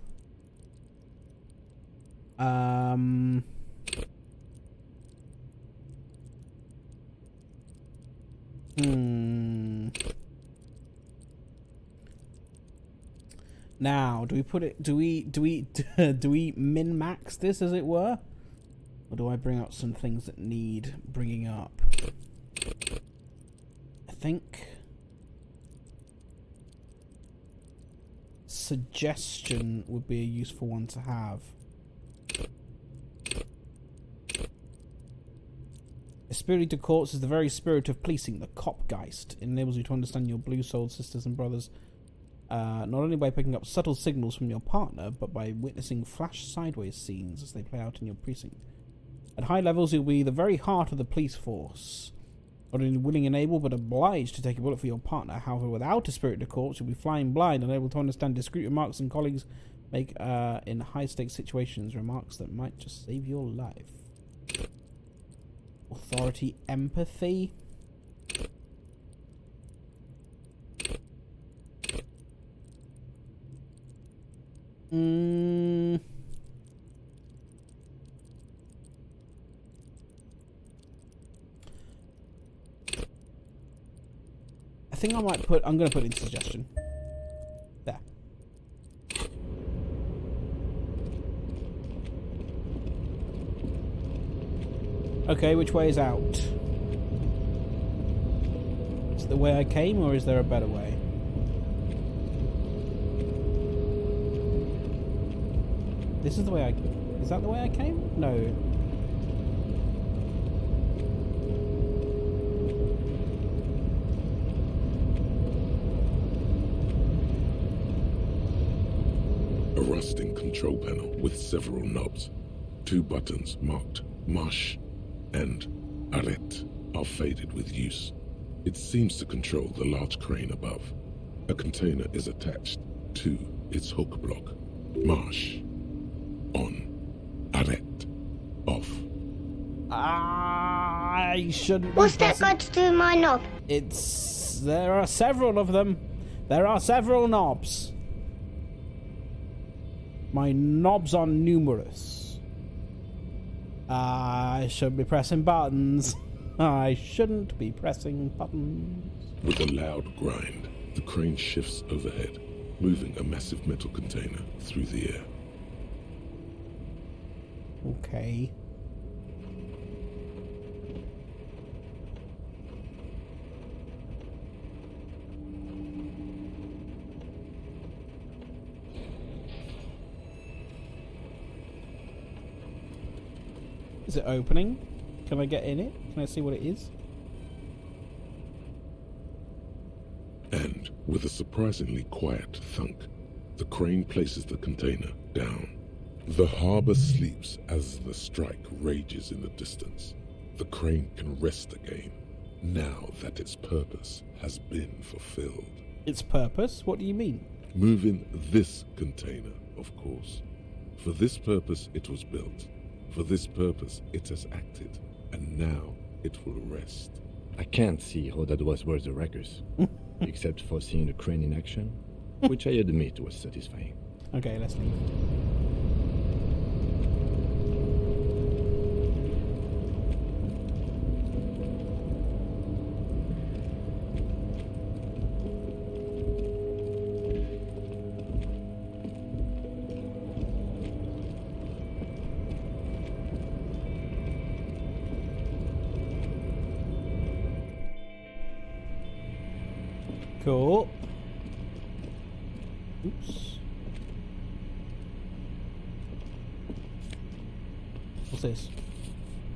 Now, do we put it? Do we min max this, as it were? Or do I bring up some things that need bringing up? I think suggestion would be a useful one to have. Esprit de corps is the very spirit of policing, the copgeist. It enables you to understand your blue-souled sisters and brothers, not only by picking up subtle signals from your partner, but by witnessing flash sideways scenes as they play out in your precinct. At high levels, you'll be the very heart of the police force. Not only willing and able, but obliged to take a bullet for your partner. However, without a spirit de corps, you'll be flying blind, unable to understand discreet remarks and colleagues make in high-stakes situations, remarks that might just save your life. Authority, empathy. I think I'm going to put in suggestion. There. Okay, which way is out? Is it the way I came, or is there a better way? This is the way I... Is that the way I came? No. A rusting control panel with several knobs. 2 buttons marked Marche and Arrête are faded with use. It seems to control the large crane above. A container is attached to its hook block. Marche. On. Arrête. Off. I shouldn't. What's that got to do with my knob? There are several of them. There are several knobs. My knobs are numerous. I should be pressing buttons. I shouldn't be pressing buttons. With a loud grind, the crane shifts overhead, moving a massive metal container through the air. Okay. Is it opening? Can I get in it? Can I see what it is? And, with a surprisingly quiet thunk, the crane places the container down. The harbor sleeps as the strike rages in the distance. The crane can rest again, now that its purpose has been fulfilled. Its purpose? What do you mean? Moving this container, of course. For this purpose it was built. For this purpose it has acted. And now it will rest. I can't see how that was worth the ruckus, except for seeing the crane in action, which I admit was satisfying. Okay, let's leave. Cool. Oops. What's this?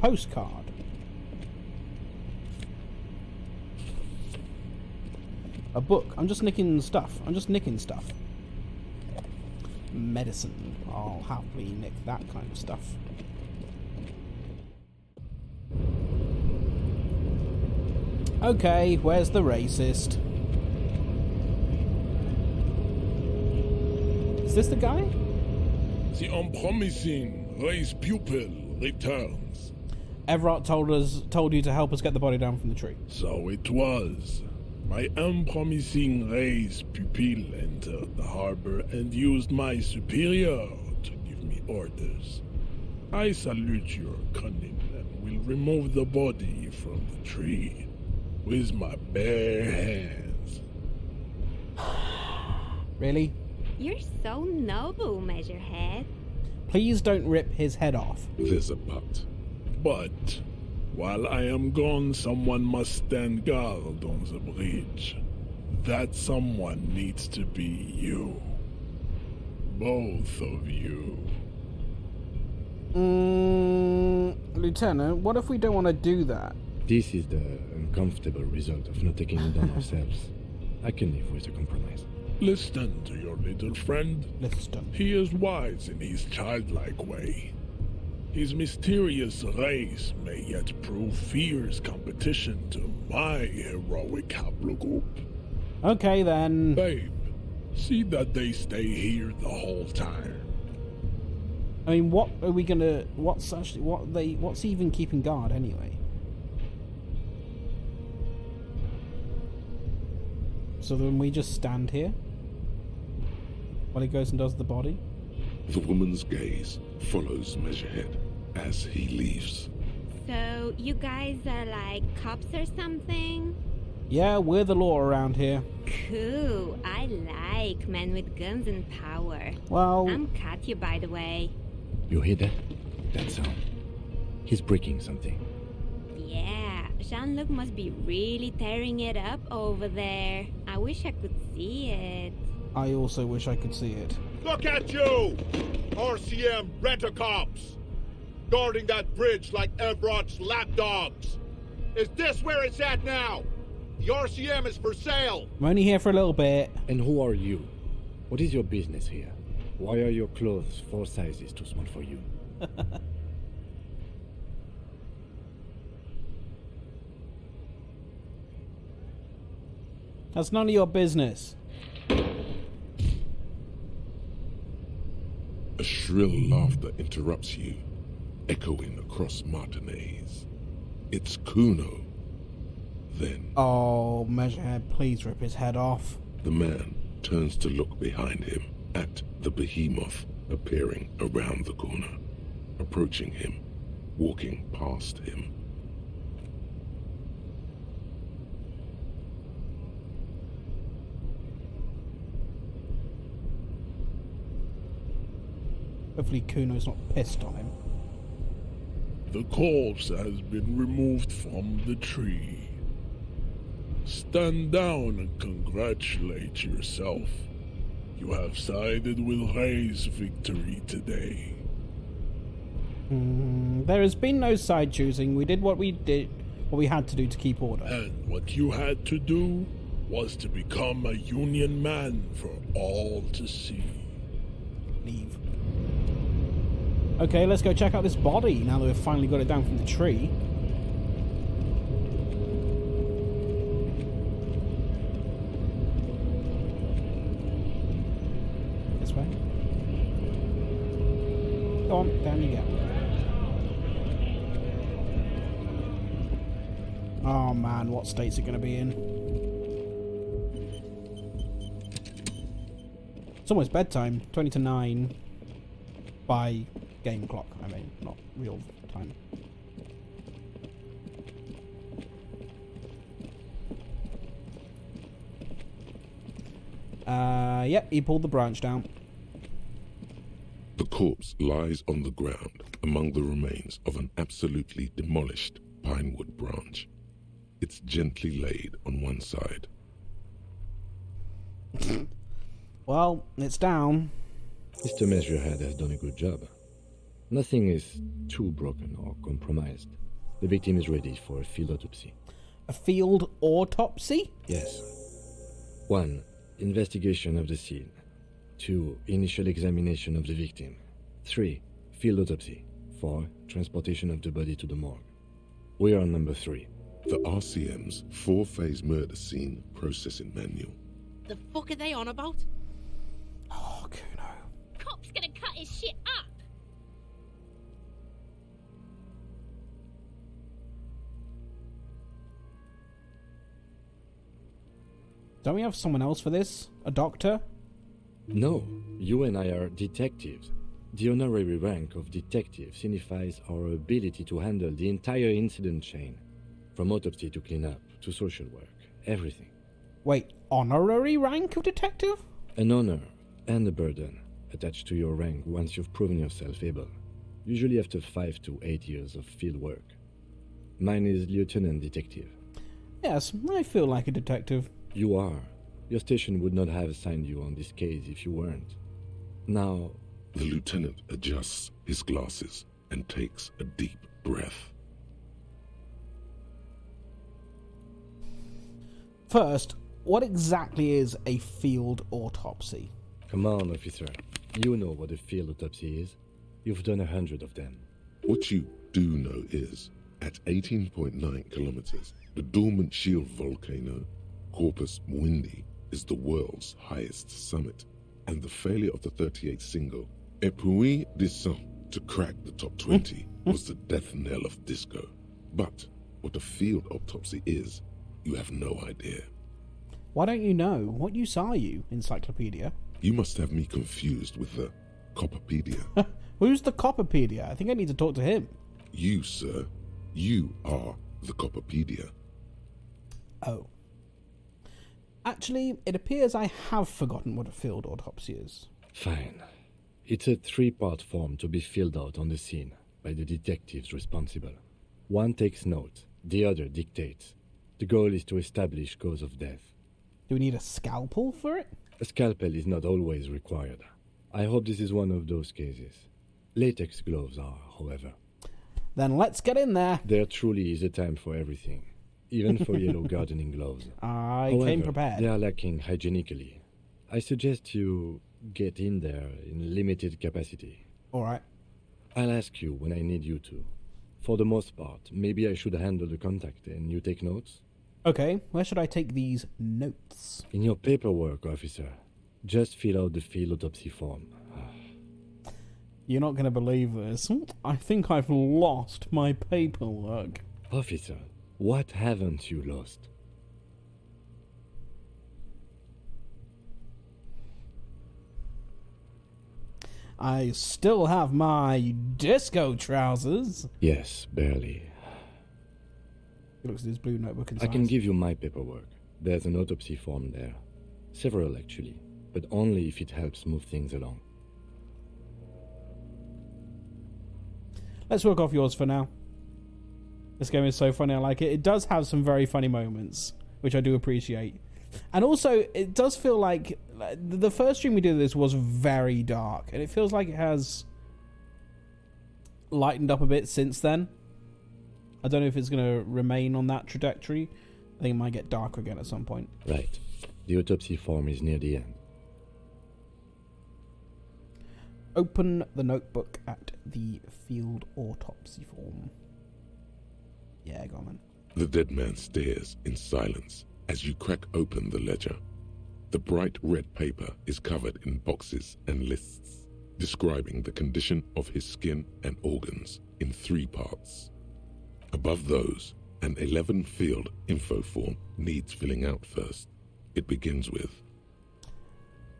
Postcard. A book. I'm just nicking stuff. Medicine. I'll happily nick that kind of stuff. Okay, where's the racist? Is this the guy? The unpromising race pupil returns. Everett told you to help us get the body down from the tree. So it was. My unpromising race pupil entered the harbor and used my superior to give me orders. I salute your cunning and will remove the body from the tree with my bare hands. Really? You're so noble, Measurehead. Please don't rip his head off. There's a but. But while I am gone, someone must stand guard on the bridge. That someone needs to be you. Both of you. Lieutenant, what if we don't want to do that? This is the uncomfortable result of not taking it down ourselves. I can live with a compromise. Listen to your little friend. Listen. He is wise in his childlike way. His mysterious race may yet prove fierce competition to my heroic haplogroup. Okay then. Babe, see that they stay here the whole time. I mean, what are we gonna? What's even keeping guard anyway? So then we just stand here while he goes and does the body. The woman's gaze follows Measurehead as he leaves. So, you guys are like cops or something? Yeah, we're the law around here. Cool. I like men with guns and power. Well, I'm Katya, by the way. You hear that? That sound. He's breaking something. Yeah, Jean-Luc must be really tearing it up over there. I wish I could see it. I also wish I could see it. Look at you! RCM rent-a-cops! Guarding that bridge like Everott's lapdogs! Is this where it's at now? The RCM is for sale! I'm only here for a little bit. And who are you? What is your business here? Why are your clothes 4 sizes too small for you? That's none of your business. A shrill laughter interrupts you, echoing across Martinez. It's Kuno. Then, Oh, Measurehead, please rip his head off. the man turns to look behind him at the behemoth appearing around the corner, approaching him, walking past him. Hopefully Kuno's not pissed on him. The corpse has been removed from the tree. Stand down and congratulate yourself. You have sided with Ray's victory today. There has been no side choosing. We did what we had to do to keep order. And what you had to do was to become a Union man for all to see. Leave. Okay, let's go check out this body now that we've finally got it down from the tree. This way. Go on, down you go. Oh man, what state's it going to be in? It's almost bedtime, 20 to 9 by game clock, I mean, not real time. Yep, he pulled the branch down. The corpse lies on the ground among the remains of an absolutely demolished pinewood branch. It's gently laid on one side. Well, it's down. Mr. Measurehead has done a good job. Nothing is too broken or compromised. The victim is ready for a field autopsy. A field autopsy? Yes. 1. Investigation of the scene. 2. Initial examination of the victim. 3. Field autopsy. 4. Transportation of the body to the morgue. We are on number 3. The RCM's 4-phase murder scene processing manual. The fuck are they on about? Oh, Kuno. Cop's gonna cut his shit up! Don't we have someone else for this? A doctor? No, you and I are detectives. The honorary rank of detective signifies our ability to handle the entire incident chain. From autopsy to cleanup, to social work, everything. Wait, honorary rank of detective? An honor and a burden attached to your rank once you've proven yourself able, usually after 5 to 8 years of field work. Mine is lieutenant detective. Yes, I feel like a detective. You are. Your station would not have assigned you on this case if you weren't. Now... The lieutenant adjusts his glasses and takes a deep breath. First, what exactly is a field autopsy? Come on, officer. You know what a field autopsy is. You've done 100 of them. What you do know is, at 18.9 kilometers, the dormant shield volcano, Corpus Muindi, is the world's highest summit, and the failure of the 38th single, Et puis descend, to crack the top 20 was the death knell of disco. But what a field autopsy is, you have no idea. Why don't you know? What use are you, Encyclopedia? You must have me confused with the Copperpedia. Who's the Copperpedia? I think I need to talk to him. You, sir. You are the Copperpedia. Oh. Actually, it appears I have forgotten what a field autopsy is. Fine. It's a 3-part form to be filled out on the scene by the detectives responsible. One takes note, the other dictates. The goal is to establish cause of death. Do we need a scalpel for it? A scalpel is not always required. I hope this is one of those cases. Latex gloves are, however. Then let's get in there. There truly is a time for everything, even for yellow gardening gloves. I came prepared. They are lacking hygienically. I suggest you get in there in limited capacity. All right. I'll ask you when I need you to. For the most part, maybe I should handle the contact and you take notes? Okay, where should I take these notes? In your paperwork, officer. Just fill out the field autopsy form. You're not going to believe this. I think I've lost my paperwork. Officer, what haven't you lost? I still have my disco trousers. Yes, barely. He looks at his blue notebook and I can give you my paperwork. There's an autopsy form there. Several, actually. But only if it helps move things along. Let's work off yours for now. This game is so funny, I like it. It does have some very funny moments, which I do appreciate. And also, it does feel like the first stream we did this was very dark, and it feels like it has lightened up a bit since then. I don't know if it's going to remain on that trajectory. I think it might get darker again at some point. Right. The autopsy form is near the end. Open the notebook at the field autopsy form. Yeah, go on, man. The dead man stares in silence as you crack open the ledger. The bright red paper is covered in boxes and lists, describing the condition of his skin and organs in 3 parts. Above those, an 11-field info form needs filling out first. It begins with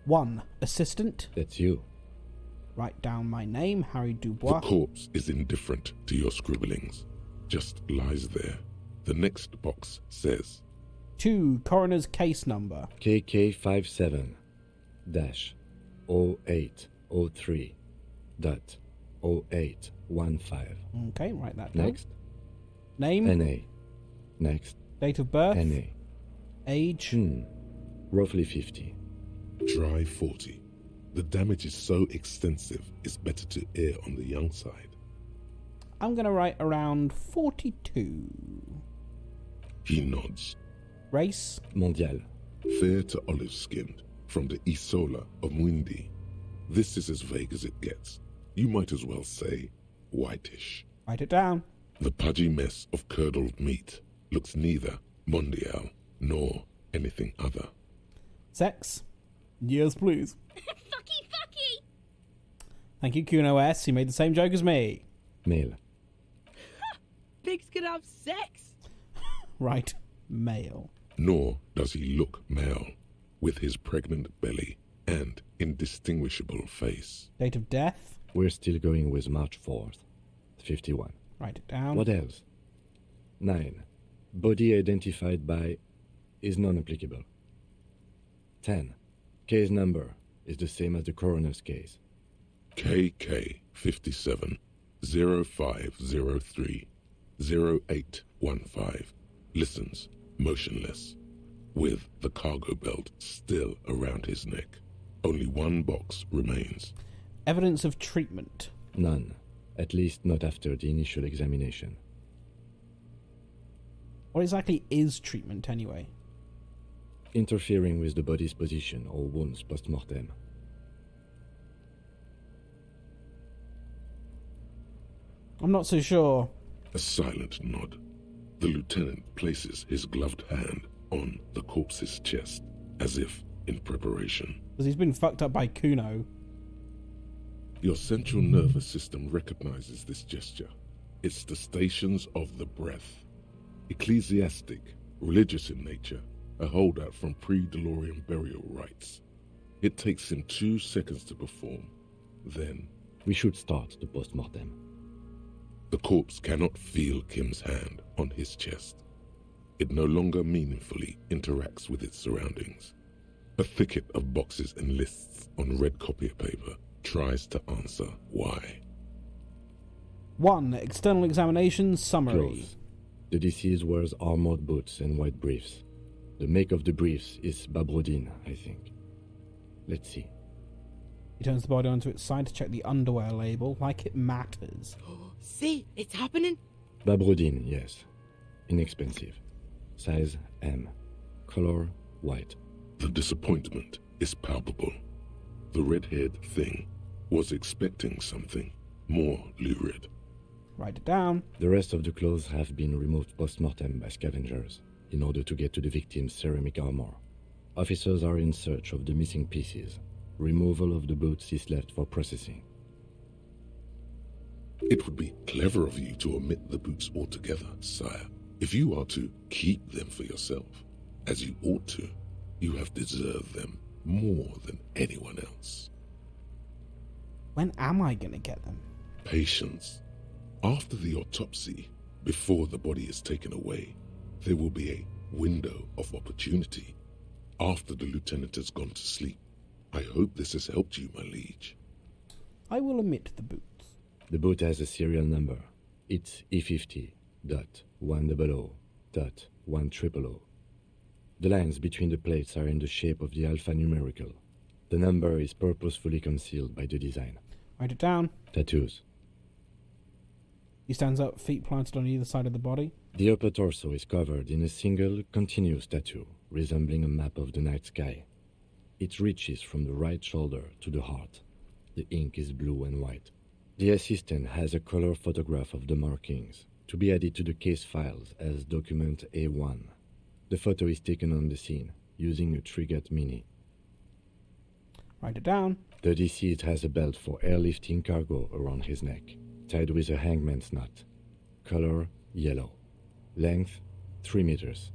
1. Assistant. That's you. Write down my name, Harry Dubois. The corpse is indifferent to your scribblings, just lies there. The next box says 2. Coroner's case number. KK57-00803.0815. Okay, write that down. Next. Name. NA. Next. Date of birth. NA. Age. Roughly 50. Dry 40. The damage is so extensive, it's better to err on the young side. I'm going to write around 42. He nods. Race. Mondial. Fair to olive-skinned, from the Isola of Mwindi. This is as vague as it gets. You might as well say whitish. Write it down. The pudgy mess of curdled meat looks neither mondial nor anything other. Sex. Yes, please. Fucky! Thank you, Kuno S. You made the same joke as me. Male. Pigs can have sex. Right. Male. Nor does he look male, with his pregnant belly and indistinguishable face. Date of death. We're still going with March 4th. 51. Write it down. What else? 9. Body identified by is non-applicable. 10. Case number is the same as the coroner's case. KK 57 0503 0815 listens, motionless, with the cargo belt still around his neck. Only 1 box remains. Evidence of treatment. None. At least not after the initial examination. What exactly is treatment, anyway? Interfering with the body's position or wounds post-mortem. I'm not so sure. A silent nod. The lieutenant places his gloved hand on the corpse's chest, as if in preparation. Because he's been fucked up by Kuno. Your central nervous system recognizes this gesture. It's the stations of the breath. Ecclesiastic, religious in nature, a holdout from pre-DeLorean burial rites. It takes him 2 seconds to perform. Then We should start the post-mortem. the corpse cannot feel Kim's hand on his chest. It no longer meaningfully interacts with its surroundings. A thicket of boxes and lists on red copier paper tries to answer why. 1. External examination summary. Close. The deceased wears armored boots and white briefs. The make of the briefs is Babrodine, I think. Let's see. He turns the body onto its side to check the underwear label, like it matters. See, it's happening. Babrodine, yes. Inexpensive. Size M. Color white. The disappointment is palpable. The red-haired thing was expecting something more lurid. Write it down. The rest of the clothes have been removed post-mortem by scavengers in order to get to the victim's ceramic armor. Officers are in search of the missing pieces. Removal of the boots is left for processing. It would be clever of you to omit the boots altogether, sire. If you are to keep them for yourself, as you ought to, you have deserved them more than anyone else. When am I going to get them? Patience. After the autopsy, before the body is taken away, there will be a window of opportunity. After the lieutenant has gone to sleep. I hope this has helped you, my liege. I will omit the boots. The boot has a serial number. It's E50.100.100. The lines between the plates are in the shape of the alphanumerical. The number is purposefully concealed by the design. Write it down. Tattoos. He stands up, feet planted on either side of the body. The upper torso is covered in a single, continuous tattoo, resembling a map of the night sky. It reaches from the right shoulder to the heart. The ink is blue and white. The assistant has a color photograph of the markings, to be added to the case files as document A1. The photo is taken on the scene, using a Trigat Mini. Write it down. The deceased has a belt for airlifting cargo around his neck, tied with a hangman's knot. Color yellow. Length 3 meters.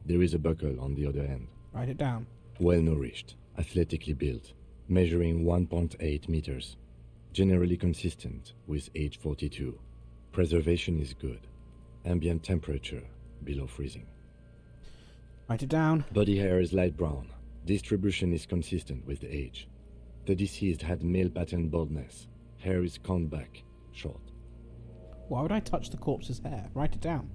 There is a buckle on the other end. Write it down. Well nourished, athletically built, measuring 1.8 meters. Generally consistent with age 42. Preservation is good. Ambient temperature below freezing. Write it down. Body hair is light brown. Distribution is consistent with the age. The deceased had male pattern baldness. Hair is combed back, short. Why would I touch the corpse's hair? Write it down.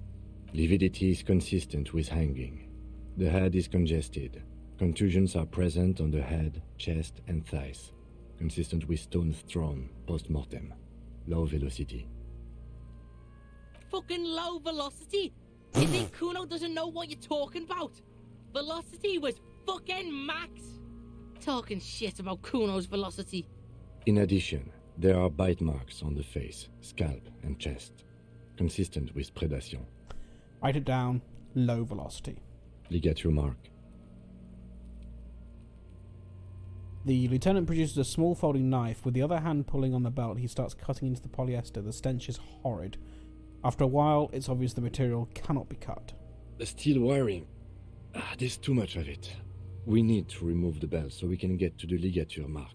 Lividity is consistent with hanging. The head is congested. Contusions are present on the head, chest, and thighs. Consistent with stones thrown post-mortem. Low velocity. Fucking low velocity? You think Kuno doesn't know what you're talking about? Velocity was fucking max. Talking shit about Kuno's velocity. In addition, there are bite marks on the face, scalp, and chest. Consistent with predation. Write it down. Low velocity. Ligature mark. The lieutenant produces a small folding knife. With the other hand pulling on the belt, he starts cutting into the polyester. The stench is horrid. After a while, it's obvious the material cannot be cut. The steel wiring. There's too much of it. We need to remove the belt so we can get to the ligature mark.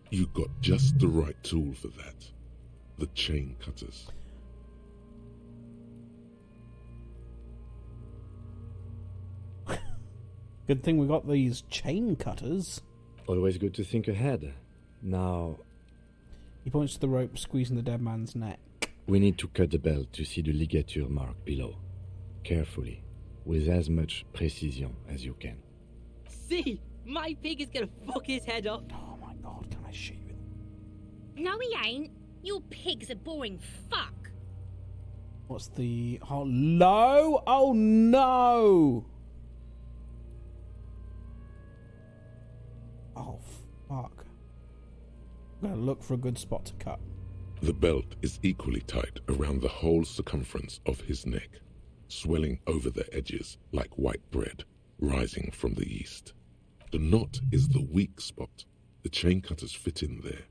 You got just the right tool for that. The chain cutters. Good thing we got these chain cutters. Always good to think ahead. Now, He points to the rope squeezing the dead man's neck. we need to cut the belt to see the ligature mark below. Carefully, with as much precision as you can. See, my pig is gonna fuck his head off. Oh my god, can I shoot you? No, he ain't. Your pig's a boring fuck. What's the... Oh, low? Oh no! Oh, fuck. I'm gonna look for a good spot to cut. The belt is equally tight around the whole circumference of his neck, swelling over the edges like white bread rising from the east. The knot is the weak spot. The chain cutters fit in there.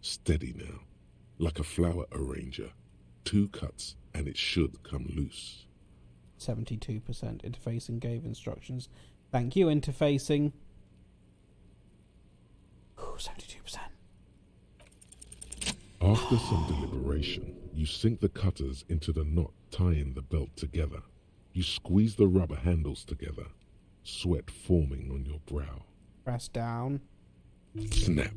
Steady now, like a flower arranger. 2 cuts and it should come loose. 72%. Interfacing gave instructions. Thank you, interfacing. Ooh, 72%. After some deliberation, you sink the cutters into the knot tying the belt together. You squeeze the rubber handles together, sweat forming on your brow. Press down. Snap.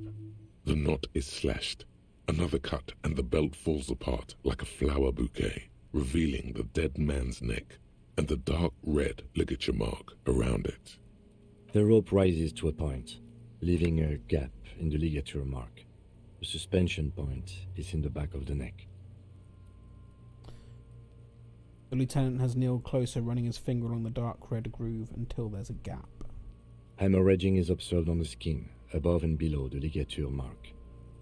The knot is slashed. Another cut and the belt falls apart like a flower bouquet, revealing the dead man's neck and the dark red ligature mark around it. The rope rises to a point, leaving a gap in the ligature mark. The suspension point is in the back of the neck. The lieutenant has kneeled closer, running his finger along the dark red groove until there's a gap. Hemorrhaging is observed on the skin, above and below the ligature mark.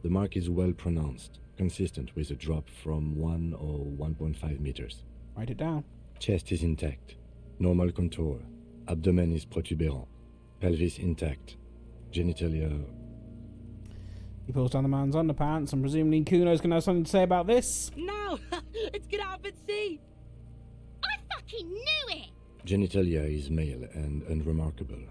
The mark is well pronounced, consistent with a drop from 1 or 1.5 meters. Write it down. Chest is intact, normal contour. Abdomen is protuberant, pelvis intact, genitalia. He pulls down the man's underpants, and presumably Kuno's going to have something to say about this. No! Let's get out and see! I fucking knew it! Genitalia is male and unremarkable.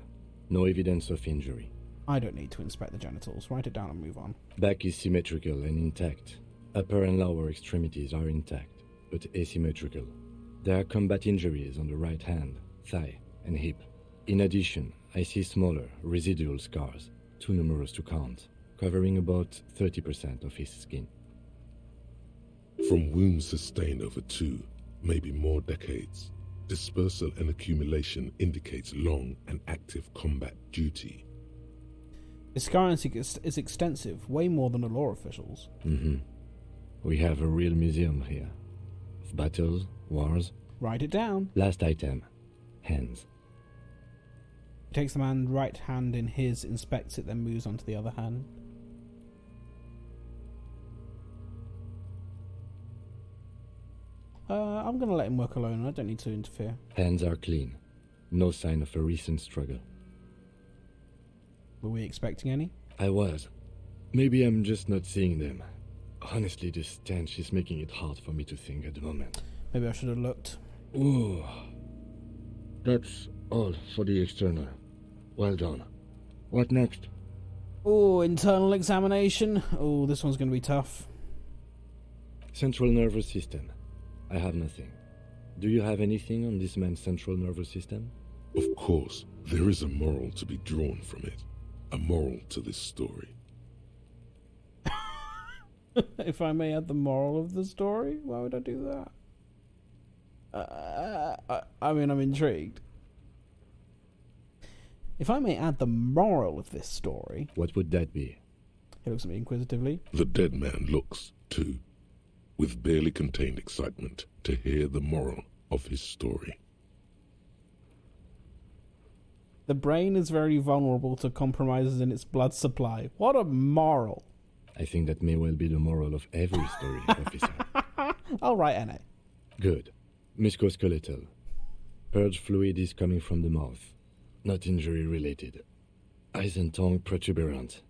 No evidence of injury. I don't need to inspect the genitals. Write it down and move on. Back is symmetrical and intact. Upper and lower extremities are intact, but asymmetrical. There are combat injuries on the right hand, thigh, and hip. In addition, I see smaller, residual scars, too numerous to count, covering about 30% of his skin. From wounds sustained over 2, maybe more decades, dispersal and accumulation indicates long and active combat duty. His scarring is extensive, way more than the law officials. We have a real museum here. Of battles, wars. Write it down. Last item. Hands. He takes the man's right hand in his, inspects it, then moves on to the other hand. I'm going to let him work alone. I don't need to interfere. Hands are clean. No sign of a recent struggle. Were we expecting any? I was. Maybe I'm just not seeing them. Honestly, this stench is making it hard for me to think at the moment. Maybe I should have looked. Ooh. That's all for the external. Well done. What next? Oh, internal examination. Oh, this one's going to be tough. Central nervous system. I have nothing. Do you have anything on this man's central nervous system? Of course, there is a moral to be drawn from it. A moral to this story. If I may add the moral of the story, why would I do that? I mean, I'm intrigued. If I may add the moral of this story... What would that be? He looks at me inquisitively. The dead man looks, too, with barely contained excitement to hear the moral of his story. The brain is very vulnerable to compromises in its blood supply. What a moral. I think that may well be the moral of every story, officer. I'll write N.A. Good. Musculoskeletal. Purge fluid is coming from the mouth. Not injury related. Eyes and tongue protuberant.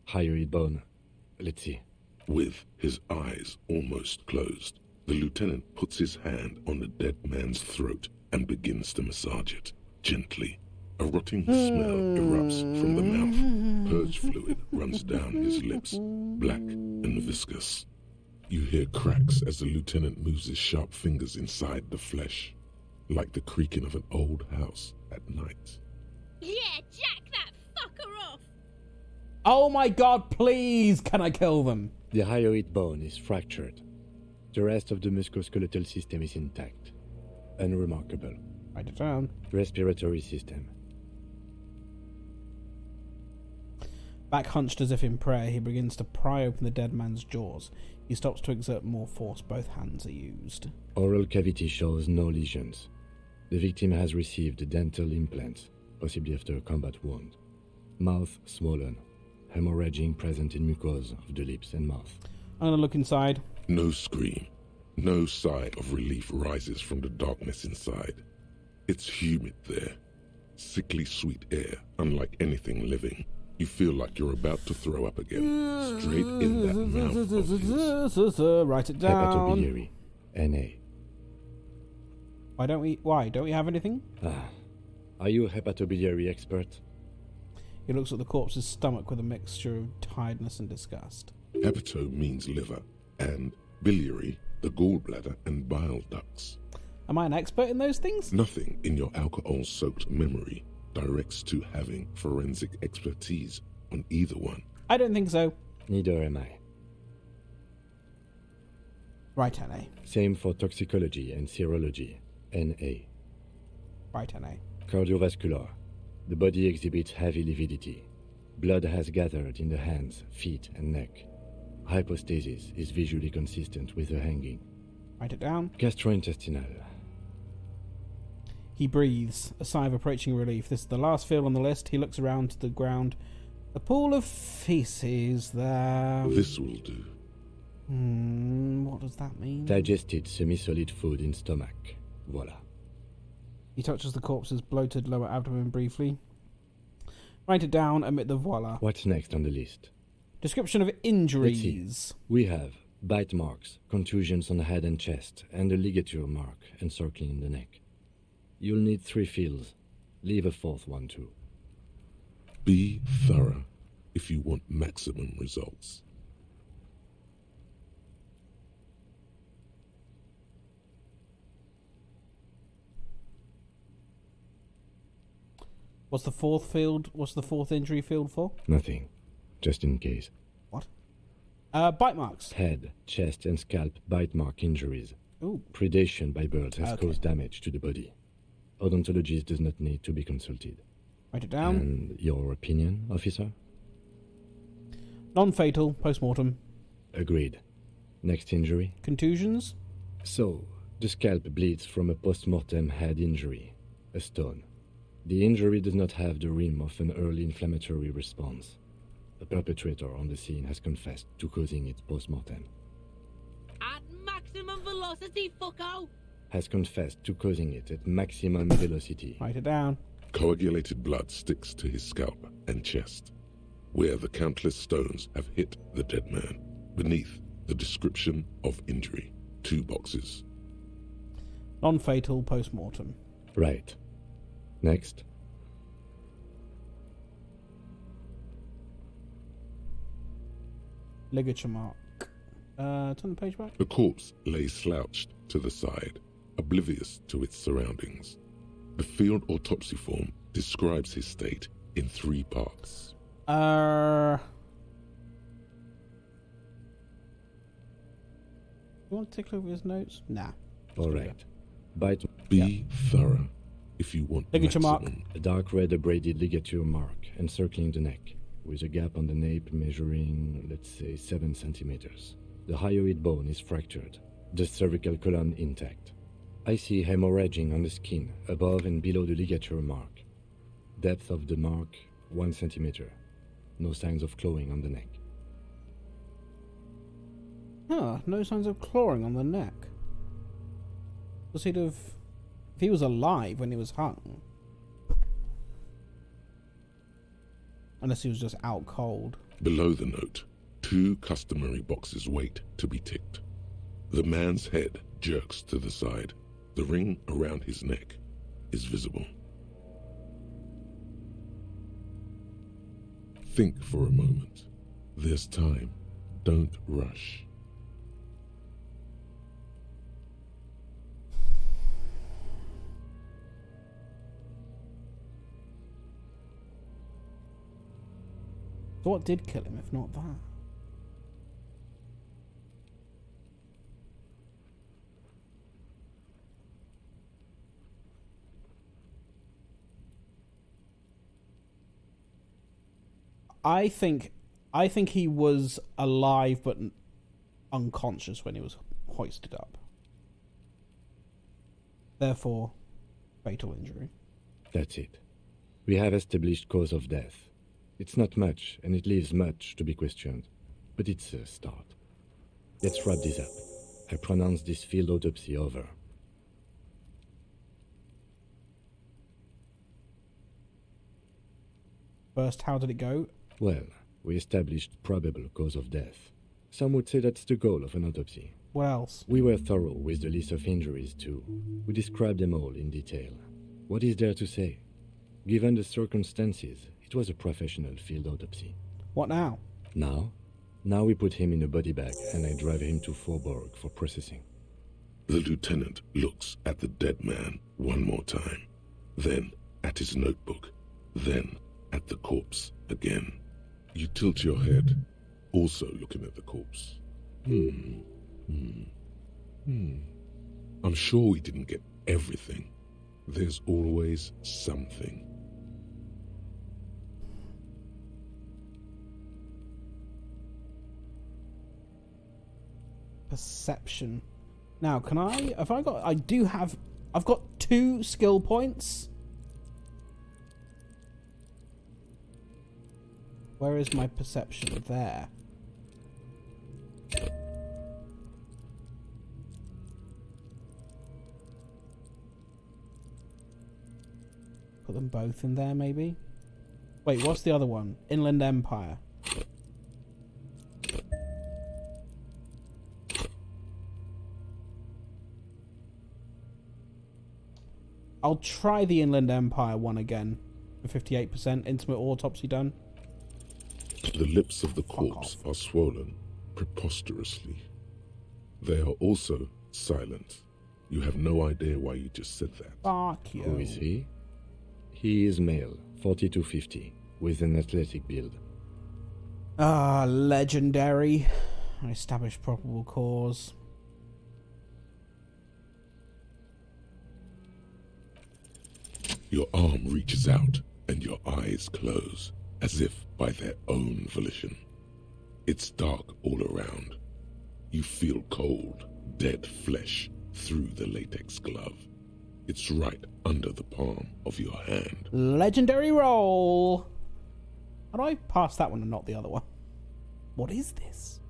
Hyoid bone. Let's see. With his eyes almost closed, the lieutenant puts his hand on the dead man's throat and begins to massage it, gently. A rotting smell erupts from the mouth. Purge fluid runs down his lips, black and viscous. You hear cracks as the lieutenant moves his sharp fingers inside the flesh, like the creaking of an old house at night. Yeah, jack that fucker off! Oh my god, please, can I kill them? The hyoid bone is fractured. The rest of the musculoskeletal system is intact. Unremarkable. Write it down. Respiratory system. Back hunched as if in prayer, he begins to pry open the dead man's jaws. He stops to exert more force. Both hands are used. Oral cavity shows no lesions. The victim has received dental implants, possibly after a combat wound. Mouth swollen. Hemorrhaging present in mucosa of the lips and mouth. I'm gonna look inside. No scream. No sigh of relief rises from the darkness inside. It's humid there. Sickly sweet air, unlike anything living. You feel like you're about to throw up again. Straight in that mouth of his. Write it down. Hepatobiliary. NA. Why? Don't we have anything? Are you a hepatobiliary expert? He looks at the corpse's stomach with a mixture of tiredness and disgust. Hepato means liver, and biliary, the gallbladder and bile ducts. Am I an expert in those things? Nothing in your alcohol-soaked memory directs to having forensic expertise on either one. I don't think so. Neither am I. Right, NA. Same for toxicology and serology. NA. Right, NA. Cardiovascular. The body exhibits heavy lividity. Blood has gathered in the hands, feet, and neck. Hypostasis is visually consistent with the hanging. Write it down. Gastrointestinal. He breathes, a sigh of approaching relief. This is the last field on the list. He looks around to the ground. A pool of feces there. This will do. What does that mean? Digested semi-solid food in stomach. Voila. He touches the corpse's bloated lower abdomen briefly. Write it down, omit the voila. What's next on the list? Description of injuries. We have bite marks, contusions on the head and chest, and a ligature mark encircling the neck. You'll need 3 fields. Leave a 4th one too. Be thorough if you want maximum results. What's the 4th field? What's the 4th injury field for? Nothing. Just in case. What? Bite marks. Head, chest, and scalp bite mark injuries. Ooh. Predation by birds has caused damage to the body. Odontologist does not need to be consulted. Write it down. And your opinion, officer? Non-fatal, post-mortem. Agreed. Next injury? Contusions? So, the scalp bleeds from a post-mortem head injury, a stone. The injury does not have the rim of an early inflammatory response. The perpetrator on the scene has confessed to causing it post-mortem. At maximum velocity, fucko! Has confessed to causing it at maximum velocity. Write it down. Coagulated blood sticks to his scalp and chest, where the countless stones have hit the dead man. Beneath, the description of injury. 2 boxes. Non-fatal, post-mortem. Right. Next. Ligature mark. Turn the page back. The corpse lay slouched to the side, oblivious to its surroundings. The field autopsy form describes his state in 3 parts. You want to take a look at his notes? Nah. All right. Bite. Be thorough if you want ligature mark. A dark red abraded ligature mark encircling the neck, with a gap on the nape measuring, let's say, 7 centimeters. The hyoid bone is fractured, the cervical column intact. I see hemorrhaging on the skin, above and below the ligature mark. Depth of the mark, 1 centimeter. No signs of clawing on the neck. No signs of clawing on the neck. Was he'd have... If he was alive when he was hung... Unless he was just out cold. Below the note, 2 customary boxes wait to be ticked. The man's head jerks to the side. The ring around his neck is visible. Think for a moment. There's time. Don't rush. So what did kill him, if not that? I think he was alive but unconscious when he was hoisted up. Therefore, fatal injury. That's it. We have established cause of death. It's not much, and it leaves much to be questioned. But it's a start. Let's wrap this up. I pronounce this field autopsy over. First, how did it go? Well, we established probable cause of death. Some would say that's the goal of an autopsy. What else? We were thorough with the list of injuries, too. We described them all in detail. What is there to say? Given the circumstances, it was a professional field autopsy. What now? Now, Now we put him in a body bag and I drive him to Forborg for processing. The lieutenant looks at the dead man one more time, then at his notebook, then at the corpse again. You tilt your head, also looking at the corpse. I'm sure we didn't get everything. There's always something. Perception. Now, can I... I've got 2 skill points. Where is my perception? There. Put them both in there, maybe? Wait, what's the other one? Inland Empire. I'll try the Inland Empire one again. For 58%. Intimate autopsy done. The lips of the corpse are swollen preposterously. They are also silent. You have no idea why you just said that. Fuck you. Who is he? He is male, 40 to 50, with an athletic build. Ah, legendary. Established probable cause. Your arm reaches out and your eyes close, as if by their own volition. It's dark all around. You feel cold, dead flesh through the latex glove. It's right under the palm of your hand. Legendary roll. How do I pass that one and not the other one? What is this?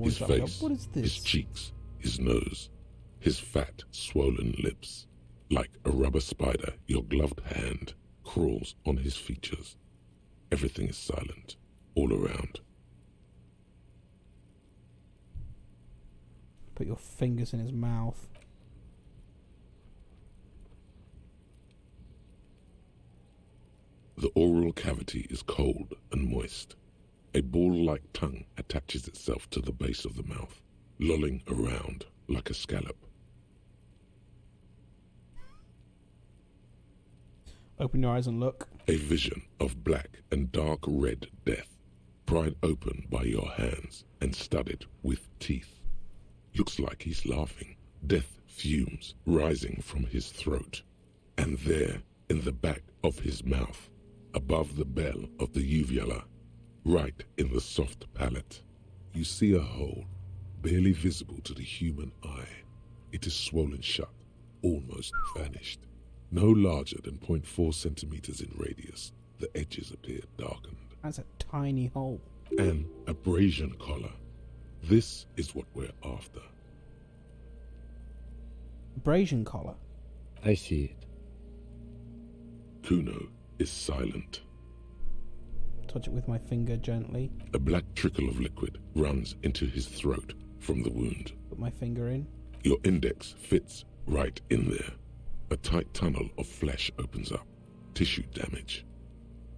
His face, what is this? His cheeks, his nose, his fat, swollen lips. Like a rubber spider, your gloved hand crawls on his features. Everything is silent, all around. Put your fingers in his mouth. The oral cavity is cold and moist. A ball-like tongue attaches itself to the base of the mouth, lolling around like a scallop. Open your eyes and look. A vision of black and dark red death, pried open by your hands and studded with teeth. Looks like he's laughing. Death fumes rising from his throat. And there, in the back of his mouth, above the bell of the uvula, right in the soft palate, you see a hole, barely visible to the human eye. It is swollen shut, almost vanished. No larger than 0.4 centimeters in radius, the edges appear darkened. That's a tiny hole. An abrasion collar. This is what we're after. Abrasion collar? I see it. Kuno is silent. Touch it with my finger gently. A black trickle of liquid runs into his throat from the wound. Put my finger in. Your index fits right in there. A tight tunnel of flesh opens up. Tissue damage.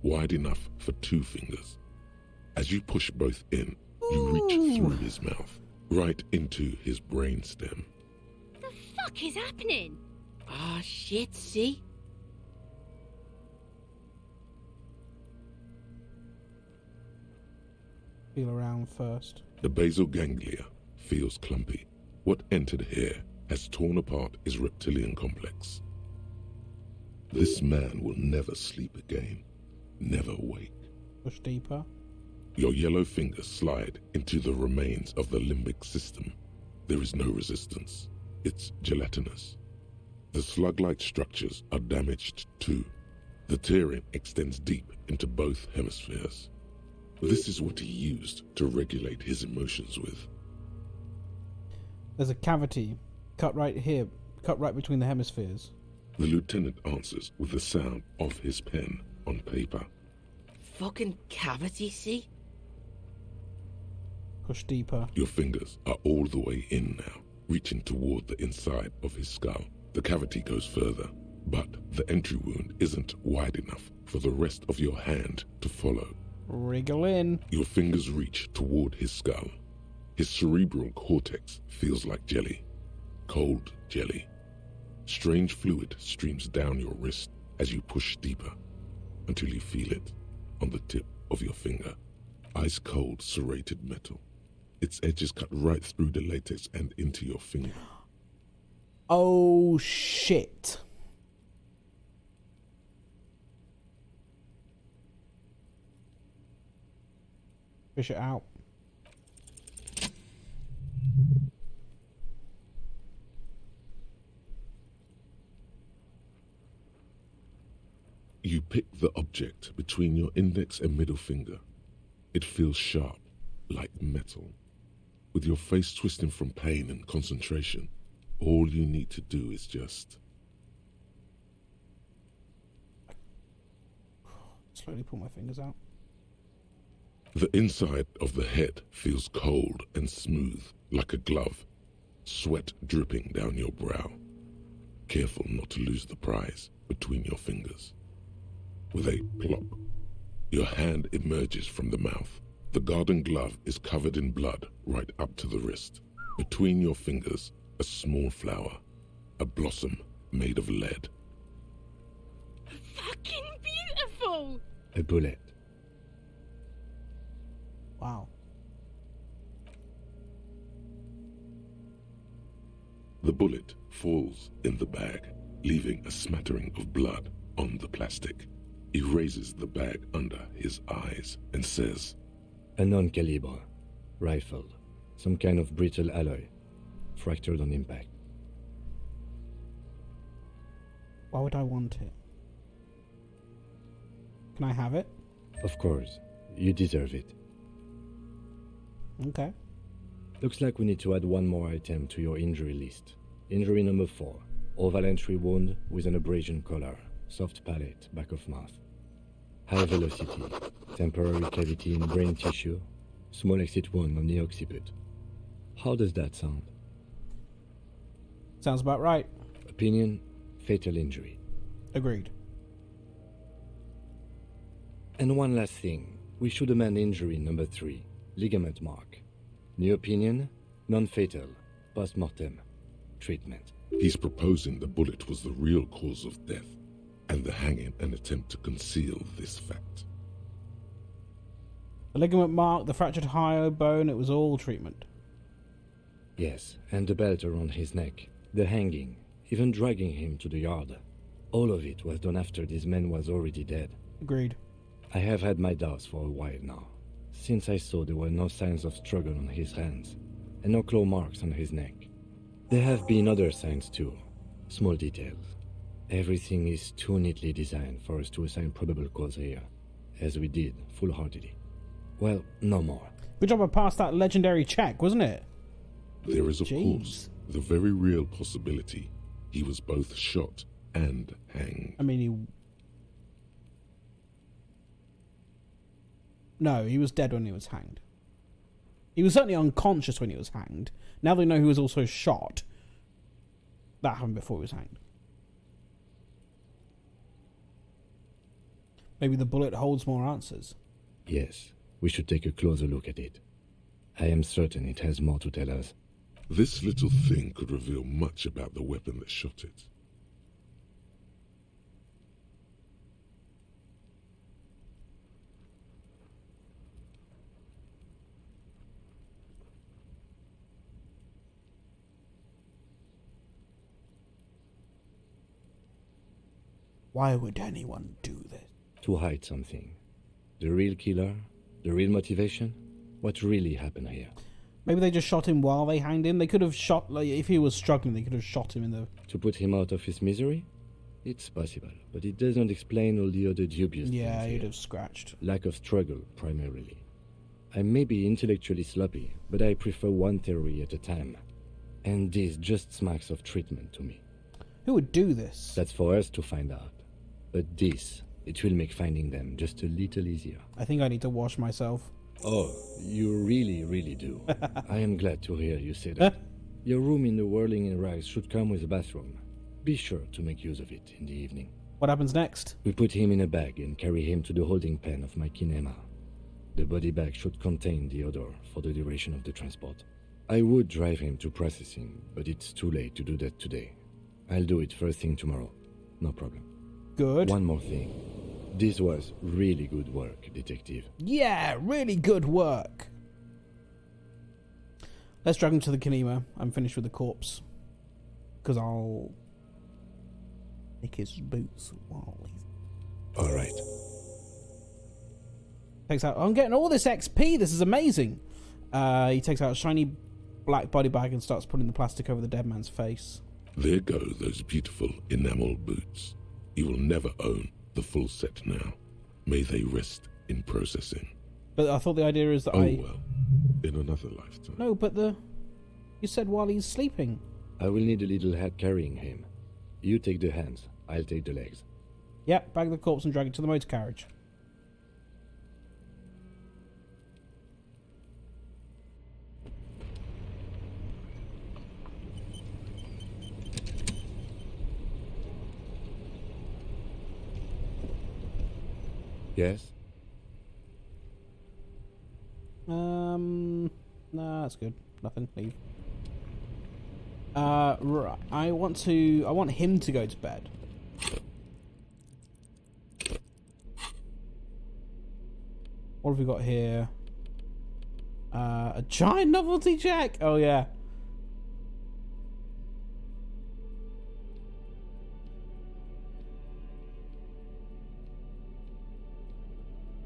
Wide enough for 2 fingers. As you push both in, you reach through his mouth, right into his brainstem. The fuck is happening? Ah, shit, see? Feel around first. The basal ganglia feels clumpy. What entered here has torn apart his reptilian complex. This man will never sleep again, never wake. Push deeper. Your yellow fingers slide into the remains of the limbic system. There is no resistance. It's gelatinous. The slug-like structures are damaged too. The tearing extends deep into both hemispheres. This is what he used to regulate his emotions with. There's a cavity cut right here, cut right between the hemispheres. The lieutenant answers with the sound of his pen on paper. Fucking cavity, see? Push deeper. Your fingers are all the way in now, reaching toward the inside of his skull. The cavity goes further, but the entry wound isn't wide enough for the rest of your hand to follow. Wriggle in. Your fingers reach toward his skull. His cerebral cortex feels like jelly. Cold jelly. Strange fluid streams down your wrist as you push deeper until you feel it on the tip of your finger. Ice cold serrated metal. Its edges cut right through the latex and into your finger. Oh shit. Fish it out. You pick the object between your index and middle finger. It feels sharp, like metal. With your face twisting from pain and concentration, all you need to do is just... Slowly pull my fingers out. The inside of the head feels cold and smooth, like a glove. Sweat dripping down your brow. Careful not to lose the prize between your fingers. With a plop, your hand emerges from the mouth. The garden glove is covered in blood right up to the wrist. Between your fingers, a small flower, a blossom made of lead. Fucking beautiful! A bullet. Wow. The bullet falls in the bag, leaving a smattering of blood on the plastic. He raises the bag under his eyes and says, A non-caliber rifle. Some kind of brittle alloy. Fractured on impact. Why would I want it? Can I have it? Of course. You deserve it. Okay. Looks like we need to add one more item to your injury list. Injury number 4. Oval entry wound with an abrasion collar. Soft palate, back of mouth. High velocity. Temporary cavity in brain tissue. Small exit wound on the occiput. How does that sound? Sounds about right. Opinion, fatal injury. Agreed. And one last thing. We should amend injury number 3. Ligament mark. New opinion, non-fatal. Post-mortem. Treatment. He's proposing the bullet was the real cause of death, and the hanging an attempt to conceal this fact. The ligament mark, the fractured hyoid bone, it was all treatment. Yes, and the belt around his neck, the hanging, even dragging him to the yard. All of it was done after this man was already dead. Agreed. I have had my doubts for a while now, since I saw there were no signs of struggle on his hands, and no claw marks on his neck. There have been other signs too, small details. Everything is too neatly designed for us to assign probable cause here, as we did, full-heartedly. Well, no more. Good job I passed that legendary check, wasn't it? There is, of course, the very real possibility he was both shot and hanged. I mean, No, he was dead when he was hanged. He was certainly unconscious when he was hanged. Now they know he was also shot. That happened before he was hanged. Maybe the bullet holds more answers. Yes, we should take a closer look at it. I am certain it has more to tell us. This little thing could reveal much about the weapon that shot it. Why would anyone do this? To hide something. The real killer? The real motivation? What really happened here? Maybe they just shot him while they hanged him. They could have shot, like, if he was struggling, they could have shot him in the... To put him out of his misery? It's possible, but it doesn't explain all the other dubious things. Yeah, he'd here. have scratched. Lack of struggle, primarily. I may be intellectually sloppy, but I prefer one theory at a time. And this just smacks of treatment to me. Who would do this? That's for us to find out. But this, it will make finding them just a little easier. I think I need to wash myself. Oh, you really, really do. I am glad to hear you say that. Your room in the Whirling in Rags should come with a bathroom. Be sure to make use of it in the evening. What happens next? We put him in a bag and carry him to the holding pen of my kinema. The body bag should contain the odor for the duration of the transport. I would drive him to processing, but it's too late to do that today. I'll do it first thing tomorrow. No problem. Good. One more thing. This was really good work, detective. Yeah, really good work. Let's drag him to the kinema. I'm finished with the corpse. Because I'll nick his boots while he's... All right. Takes out... I'm getting all this XP. This is amazing. He takes out a shiny black body bag and starts putting the plastic over the dead man's face. There go those beautiful enamel boots. You will never own the full set now. May they rest in processing. But I thought the idea is that well, in another lifetime. No, but you said while he's sleeping. I will need a little hat carrying him. You take the hands, I'll take the legs. Yep, bag the corpse and drag it to the motor carriage. Yes? No, that's good. Nothing. Leave. Right. I want him to go to bed. What have we got here? A giant novelty check. Oh yeah.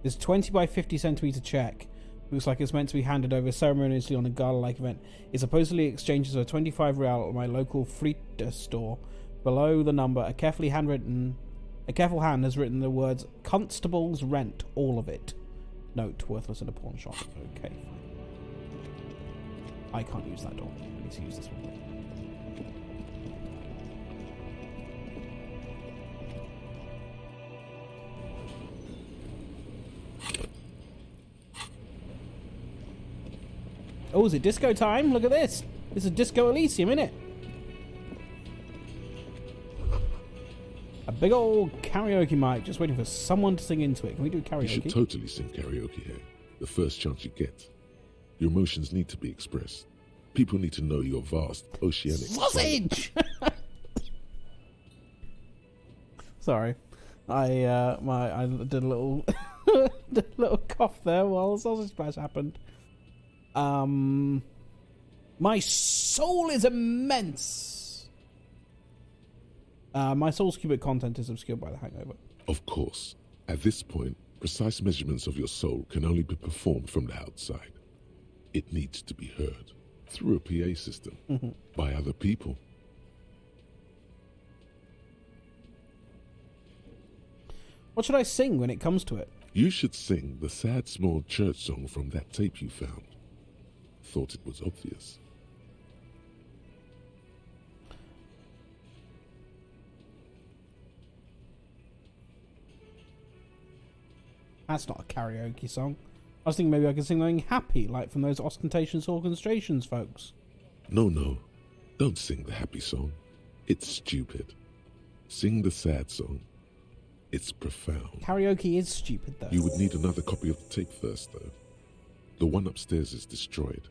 This 20 by 50 centimeter check looks like it's meant to be handed over ceremoniously on a gala-like event. It supposedly exchanges a 25 real at my local Frita store. Below the number, a careful hand has written the words "Constable's rent, all of it." Note: worthless at a pawn shop. Okay, fine. I can't use that door. I need to use this one. Oh, is it disco time? Look at this. This is Disco Elysium, isn't it? A big old karaoke mic, just waiting for someone to sing into it. Can we do karaoke? You should totally sing karaoke here. The first chance you get. Your emotions need to be expressed. People need to know your vast oceanic... Sausage! Sorry. I did a little... did a little cough there while the sausage splash happened. My soul is immense. My soul's cubic content is obscured by the hangover. Of course. At this point, precise measurements of your soul can only be performed from the outside. It needs to be heard through a PA system by other people. What should I sing when it comes to it? You should sing the sad small church song from that tape you found. Thought it was obvious. That's not a karaoke song. I was thinking maybe I could sing something happy, like from those ostentatious orchestrations, folks. No. Don't sing the happy song. It's stupid. Sing the sad song. It's profound. Karaoke is stupid, though. You would need another copy of the tape first, though. The one upstairs is destroyed.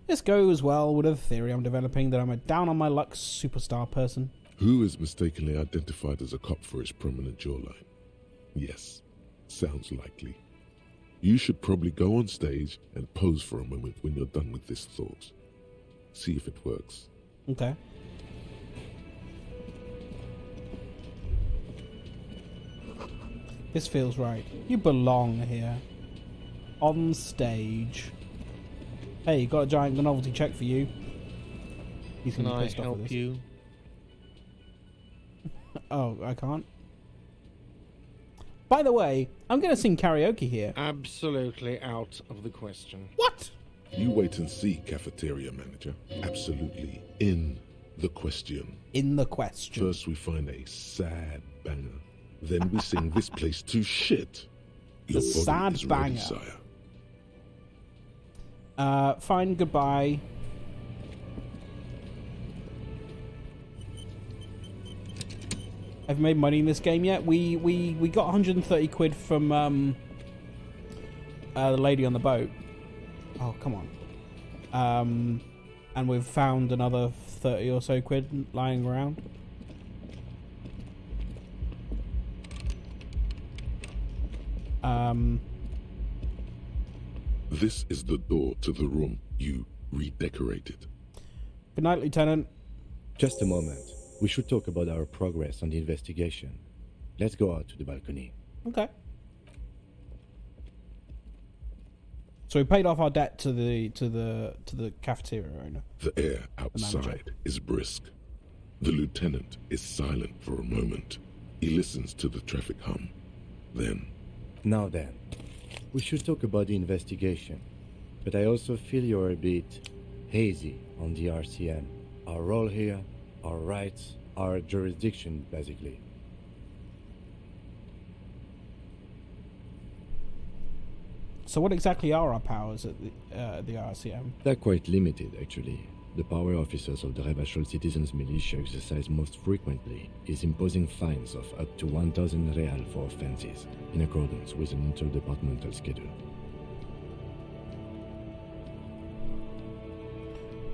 This goes well with a theory I'm developing that I'm a down-on-my-luck superstar person. Who is mistakenly identified as a cop for his prominent jawline? Yes, sounds likely. You should probably go on stage and pose for a moment when you're done with this thought. See if it works. Okay. This feels right. You belong here. On stage. Hey, got a giant novelty check for you. He's Can gonna be I pissed off with help this. you? Oh, I can't. By the way, I'm going to sing karaoke here. Absolutely out of the question. What? You wait and see, cafeteria manager. Absolutely in the question. In the question. First we find a sad banger. Then we sing this place to shit. Your The body sad is banger. ready, sire. Fine, goodbye. I've made money in this game yet. We got 130 quid from the lady on the boat. Oh, come on. And we've found another 30 or so quid lying around. This is the door to the room you redecorated. Good night, Lieutenant. Just a moment. We should talk about our progress on the investigation. Let's go out to the balcony. Okay. So we paid off our debt to the cafeteria owner. The air outside is brisk. The lieutenant is silent for a moment. He listens to the traffic hum. Then... Now then, we should talk about the investigation. But I also feel you're a bit hazy on the RCM. Our role here, our rights, our jurisdiction, basically. So what exactly are our powers at the RCM? They're quite limited, actually. The power officers of the Revachol Citizens Militia exercise most frequently is imposing fines of up to 1,000 real for offenses, in accordance with an interdepartmental schedule.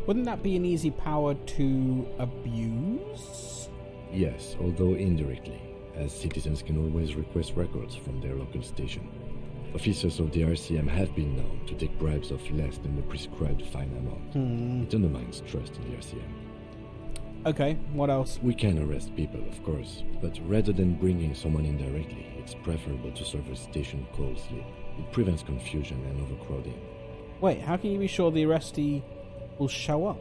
Wouldn't that be an easy power to abuse? Yes, although indirectly, as citizens can always request records from their local station. Officers of the RCM have been known to take bribes of less than the prescribed fine amount. It undermines trust in the RCM. Okay, what else? We can arrest people, of course, but rather than bringing someone in directly, it's preferable to serve a station closely. It prevents confusion and overcrowding. Wait, how can you be sure the arrestee will show up?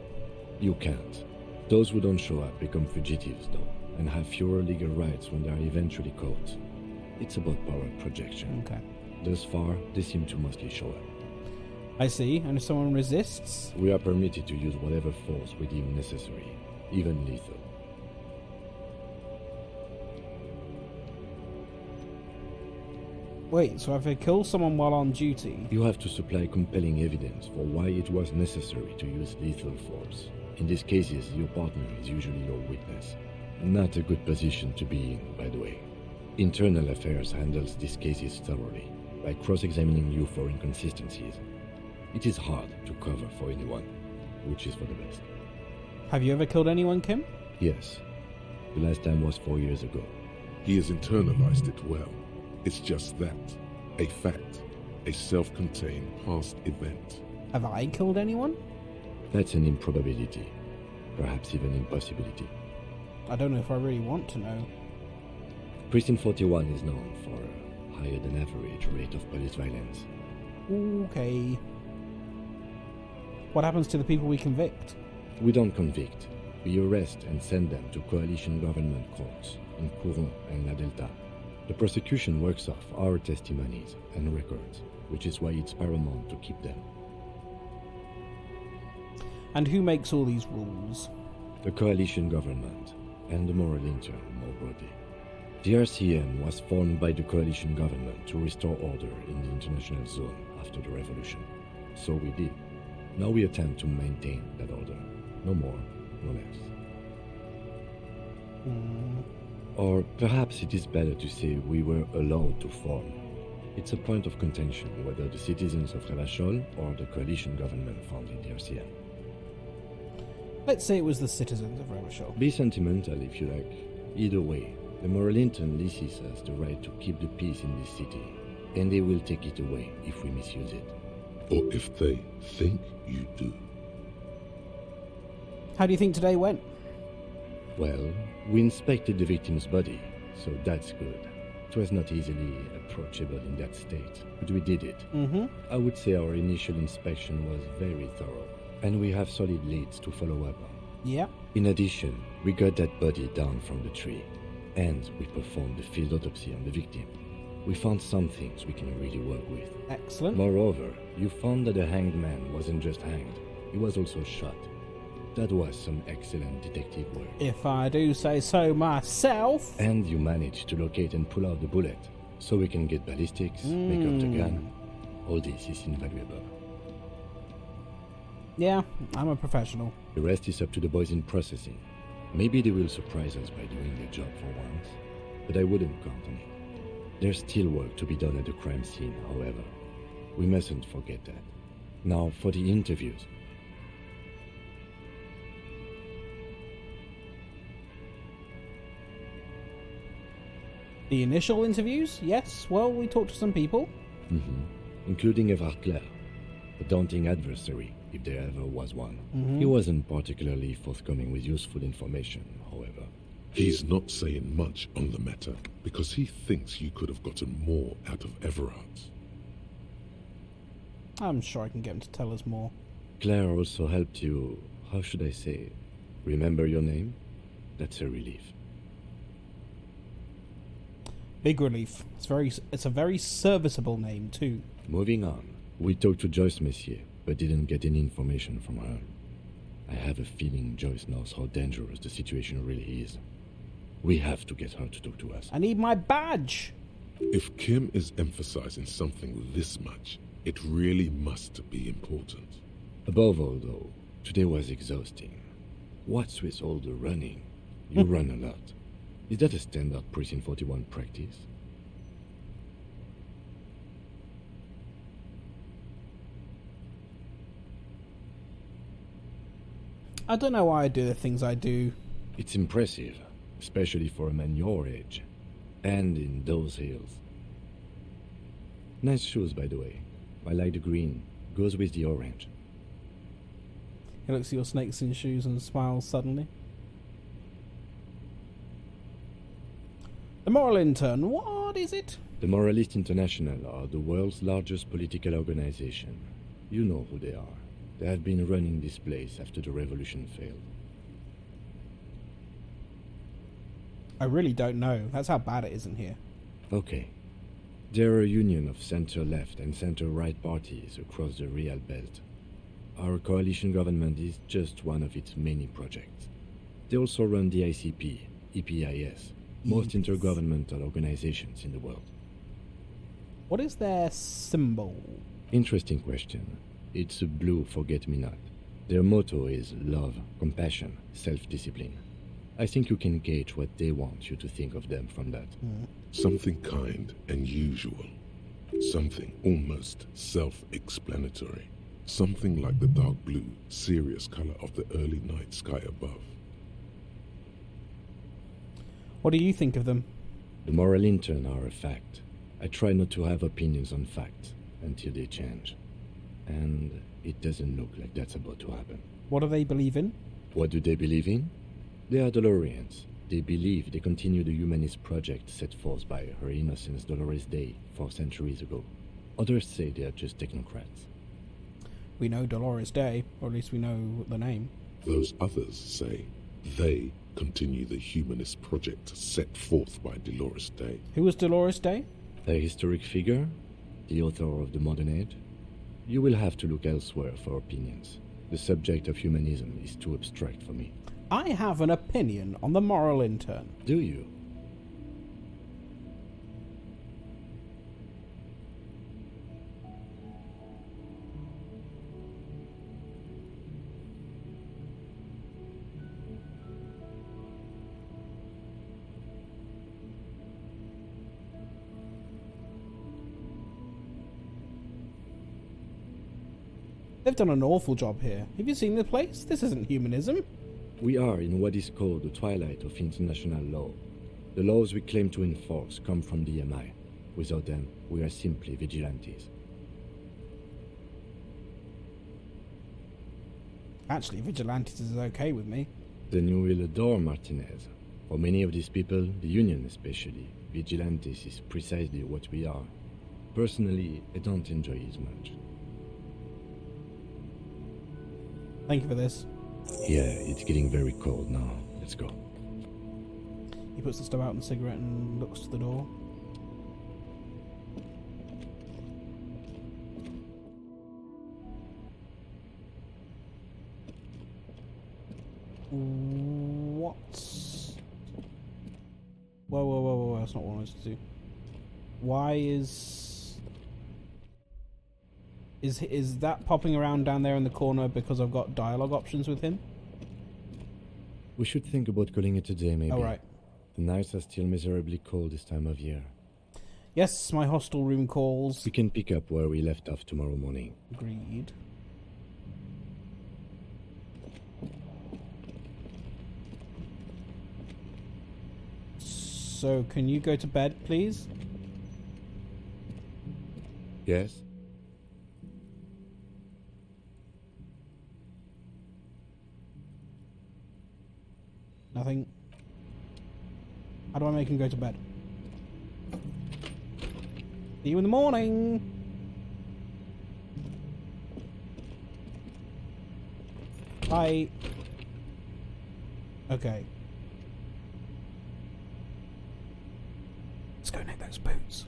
You can't. Those who don't show up become fugitives, though, and have fewer legal rights when they are eventually caught. It's about power projection. Okay. Thus far, they seem to mostly show up. I see, and if someone resists? We are permitted to use whatever force we deem necessary, even lethal. Wait, so if I kill someone while on duty... You have to supply compelling evidence for why it was necessary to use lethal force. In these cases, your partner is usually your witness. Not a good position to be in, by the way. Internal Affairs handles these cases thoroughly, by cross-examining you for inconsistencies. It is hard to cover for anyone, which is for the best. Have you ever killed anyone, Kim? Yes. The last time was 4 years ago. He has internalized it well. It's just that. A fact. A self-contained past event. Have I killed anyone? That's an improbability. Perhaps even impossibility. I don't know if I really want to know. Precinct 41 is known for a higher than average rate of police violence. Okay. What happens to the people we convict? We don't convict. We arrest and send them to coalition government courts in Couron and La Delta. The prosecution works off our testimonies and records, which is why it's paramount to keep them. And who makes all these rules? The coalition government and the moral intern, more broadly. The RCM was formed by the coalition government to restore order in the international zone after the revolution. So we did. Now we attempt to maintain that order. No more, no less. Or perhaps it is better to say we were allowed to form. It's a point of contention whether the citizens of Revachol or the coalition government founded the RCM. Let's say it was the citizens of Revachol. Be sentimental if you like. Either way, the moral intern leases us the right to keep the peace in this city, and they will take it away if we misuse it. Or if they think you do. How do you think today went? Well, we inspected the victim's body, so that's good. It was not easily approachable in that state, but we did it. I would say our initial inspection was very thorough, and we have solid leads to follow up on. Yeah. In addition, we got that body down from the tree, and we performed the field autopsy on the victim. We found some things we can really work with. Excellent. Moreover, you found that the hanged man wasn't just hanged, he was also shot. That was some excellent detective work. If I do say so myself. And you managed to locate and pull out the bullet, so we can get ballistics, make up the gun. All this is invaluable. Yeah, I'm a professional. The rest is up to the boys in processing. Maybe they will surprise us by doing their job for once, but I wouldn't count on it. There's still work to be done at the crime scene, however. We mustn't forget that. Now for the interviews. The initial interviews? Yes, well, we talked to some people. Including Evrard Clare, a daunting adversary, if there ever was one. Mm-hmm. He wasn't particularly forthcoming with useful information, however. He's not saying much on the matter because he thinks you could have gotten more out of Everard. I'm sure I can get him to tell us more. Claire also helped you, how should I say, remember your name? That's a relief. Big relief. It's a very serviceable name, too. Moving on. We talked to Joyce Messier, but didn't get any information from her. I have a feeling Joyce knows how dangerous the situation really is. We have to get her to talk to us. I need my badge! If Kim is emphasizing something this much, it really must be important. Above all, though, today was exhausting. What's with all the running? You run a lot. Is that a standard Precinct 41 practice? I don't know why I do the things I do. It's impressive, especially for a man your age. And in those hills. Nice shoes, by the way. I like the green. Goes with the orange. He looks at your snakeskin shoes and smiles suddenly. The Moral Intern, what is it? The Moralist International are the world's largest political organization. You know who they are. They have been running this place after the revolution failed. I really don't know. That's how bad it is in here. Okay. They're a union of center-left and center-right parties across the Real Belt. Our coalition government is just one of its many projects. They also run the ICP, EPIS, most intergovernmental organizations in the world. What is their symbol? Interesting question. It's a blue forget-me-not. Their motto is love, compassion, self-discipline. I think you can gauge what they want you to think of them from that. Something kind and usual. Something almost self-explanatory. Something like the dark blue, serious color of the early night sky above. What do you think of them? The Moral Intern are a fact. I try not to have opinions on facts until they change. And it doesn't look like that's about to happen. What do they believe in? What do they believe in? They are Dolorians. They believe they continue the humanist project set forth by Her Innocence Dolores Day 4 centuries ago. Others say they are just technocrats. We know Dolores Day, or at least we know the name. Those others say they continue the humanist project set forth by Dolores Day. Who was Dolores Day? A historic figure? The author of the modern age? You will have to look elsewhere for opinions. The subject of humanism is too abstract for me. I have an opinion on the Moral Intern. Do you? They've done an awful job here. Have you seen the place? This isn't humanism. We are in what is called the twilight of international law. The laws we claim to enforce come from the MI. Without them, we are simply vigilantes. Actually, vigilantes is okay with me. Then you will adore Martinez. For many of these people, the Union especially, vigilantes is precisely what we are. Personally, I don't enjoy it much. Thank you for this. Yeah, it's getting very cold now. Let's go. He puts the stub out and the cigarette and looks to the door. What's... Whoa, that's not what I wanted to do. Why Is that popping around down there in the corner because I've got dialogue options with him? We should think about calling it a day, maybe. All right. The nights are still miserably cold this time of year. Yes, my hostel room calls. We can pick up where we left off tomorrow morning. Agreed. So, can you go to bed, please? Yes? Nothing. How do I make him go to bed? See you in the morning. Bye. Okay. Let's go nick those boots.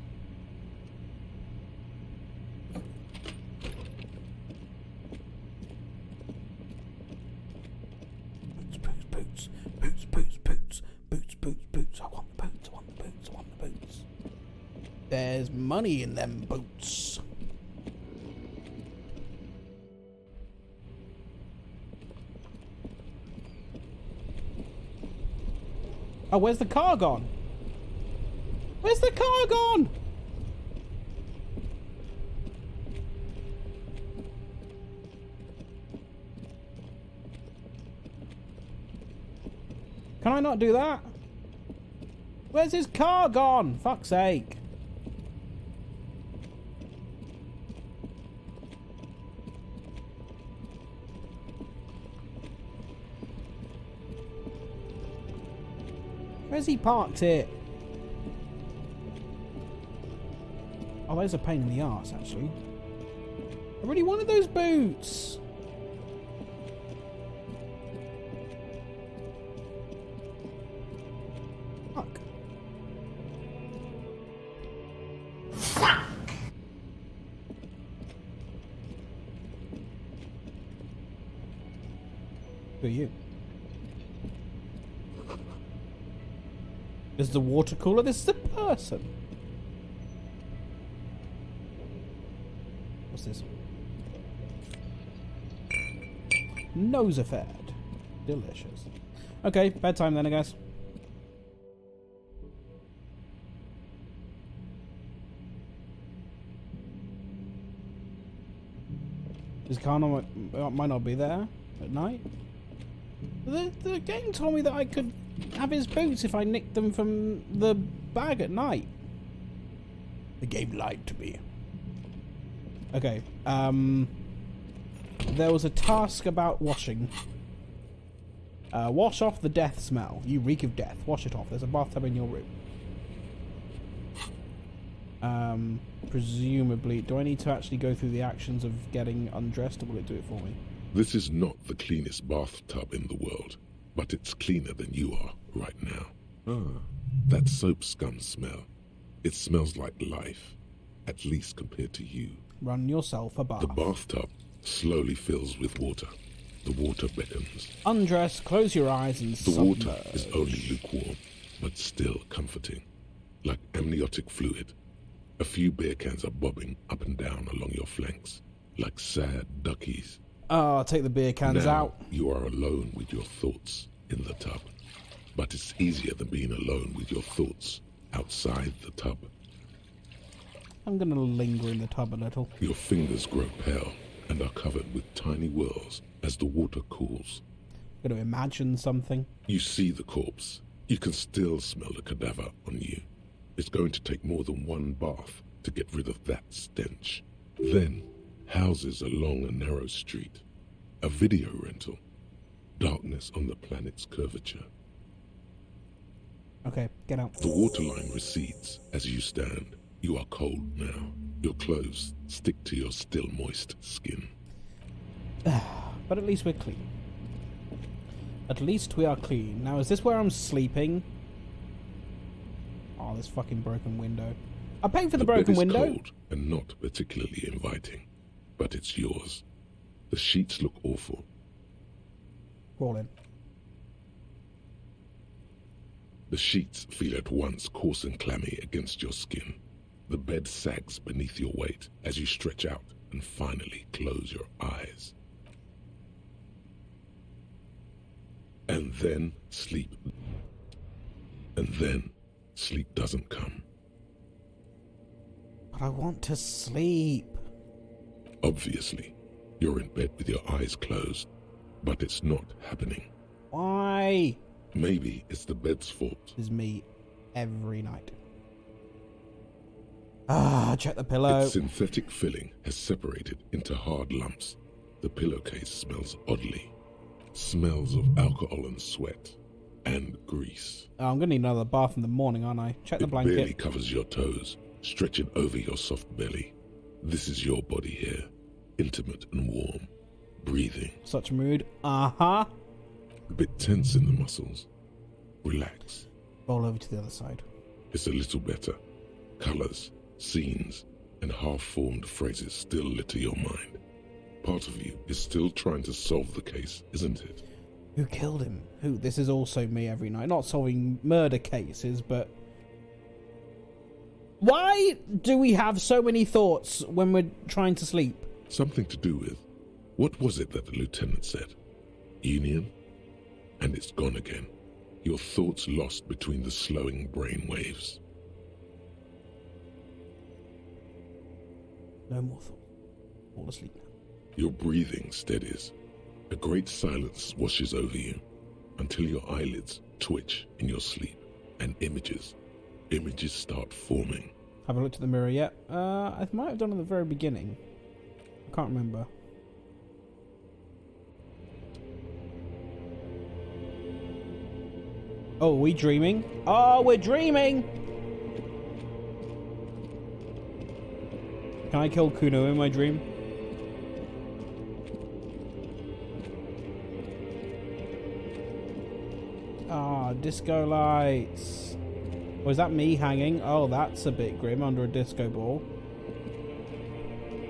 Boots. I want the boots. There's money in them boots. Oh, where's the car gone? Where's the car gone? Can I not do that? Where's his car gone? Fuck's sake. Where's he parked it? Oh, those are a pain in the arse, actually. I really wanted those boots. Fuck. Who are you? This is the water cooler. This is a person. What's this? Nosafed. Delicious. Okay, bedtime then, I guess. His car might not be there at night. The game told me that I could have his boots if I nicked them from the bag at night. The game lied to me. Okay, there was a task about washing. Wash off the death smell. You reek of death. Wash it off. There's a bathtub in your room. Presumably, do I need to actually go through the actions of getting undressed, or will it do it for me? This is not the cleanest bathtub in the world, but it's cleaner than you are right now. Ah, that soap scum smell. It smells like life, at least compared to you. Run yourself a bath. The bathtub slowly fills with water. The water beckons. Undress, close your eyes and The submerge. water is only lukewarm, but still comforting. Like amniotic fluid. A few beer cans are bobbing up and down along your flanks, like sad duckies. Oh, I'll take the beer cans Now, out. you are alone with your thoughts in the tub. But it's easier than being alone with your thoughts outside the tub. I'm going to linger in the tub a little. Your fingers grow pale and are covered with tiny whirls as the water cools. I'm going to imagine something. You see the corpse. You can still smell the cadaver on you. It's going to take more than one bath to get rid of that stench. Then, houses along a narrow street. A video rental. Darkness on the planet's curvature. Okay, get out. The waterline recedes as you stand. You are cold now. Your clothes stick to your still moist skin. But at least we're clean. At least we are clean. Now, is this where I'm sleeping? Oh, this fucking broken window. I paid for the broken bed is window. Cold and not particularly inviting, but it's yours. The sheets look awful. Crawl in. The sheets feel at once coarse and clammy against your skin. The bed sags beneath your weight as you stretch out and finally close your eyes. And then sleep. And then sleep doesn't come. But I want to sleep. Obviously, you're in bed with your eyes closed, but it's not happening. Why? Maybe it's the bed's fault. This is me every night. Check the pillow. Its synthetic filling has separated into hard lumps. The pillowcase smells oddly. Smells of alcohol and sweat. And grease. Oh, I'm going to need another bath in the morning, aren't I? Check the blanket. It barely covers your toes, stretching over your soft belly. This is your body here, intimate and warm, breathing. Such mood. Uh-huh. A bit tense in the muscles. Relax. Roll over to the other side. It's a little better. Colours, scenes, and half-formed phrases still litter your mind. Part of you is still trying to solve the case, isn't it? Who killed him? Who? This is also me every night. Not solving murder cases, but... Why do we have so many thoughts when we're trying to sleep? Something to do with... What was it that the lieutenant said? Union? And it's gone again. Your thoughts lost between the slowing brain waves. No more thought. Fall asleep now. Your breathing steadies. A great silence washes over you until your eyelids twitch in your sleep and images start forming. Haven't looked at the mirror yet. I might have done at the very beginning. I can't remember. Oh, are we dreaming? Oh, we're dreaming! Can I kill Kuno in my dream? Ah, disco lights. Or is that me hanging? Oh, that's a bit grim under a disco ball.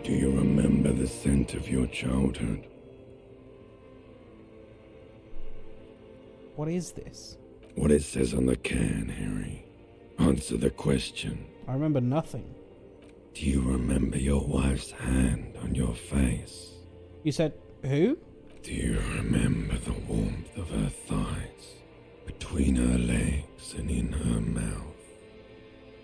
Do you remember the scent of your childhood? What is this? What it says on the can, Harry. Answer the question. I remember nothing. Do you remember your wife's hand on your face? You said, who? Do you remember the warmth of her thighs, between her legs and in her mouth?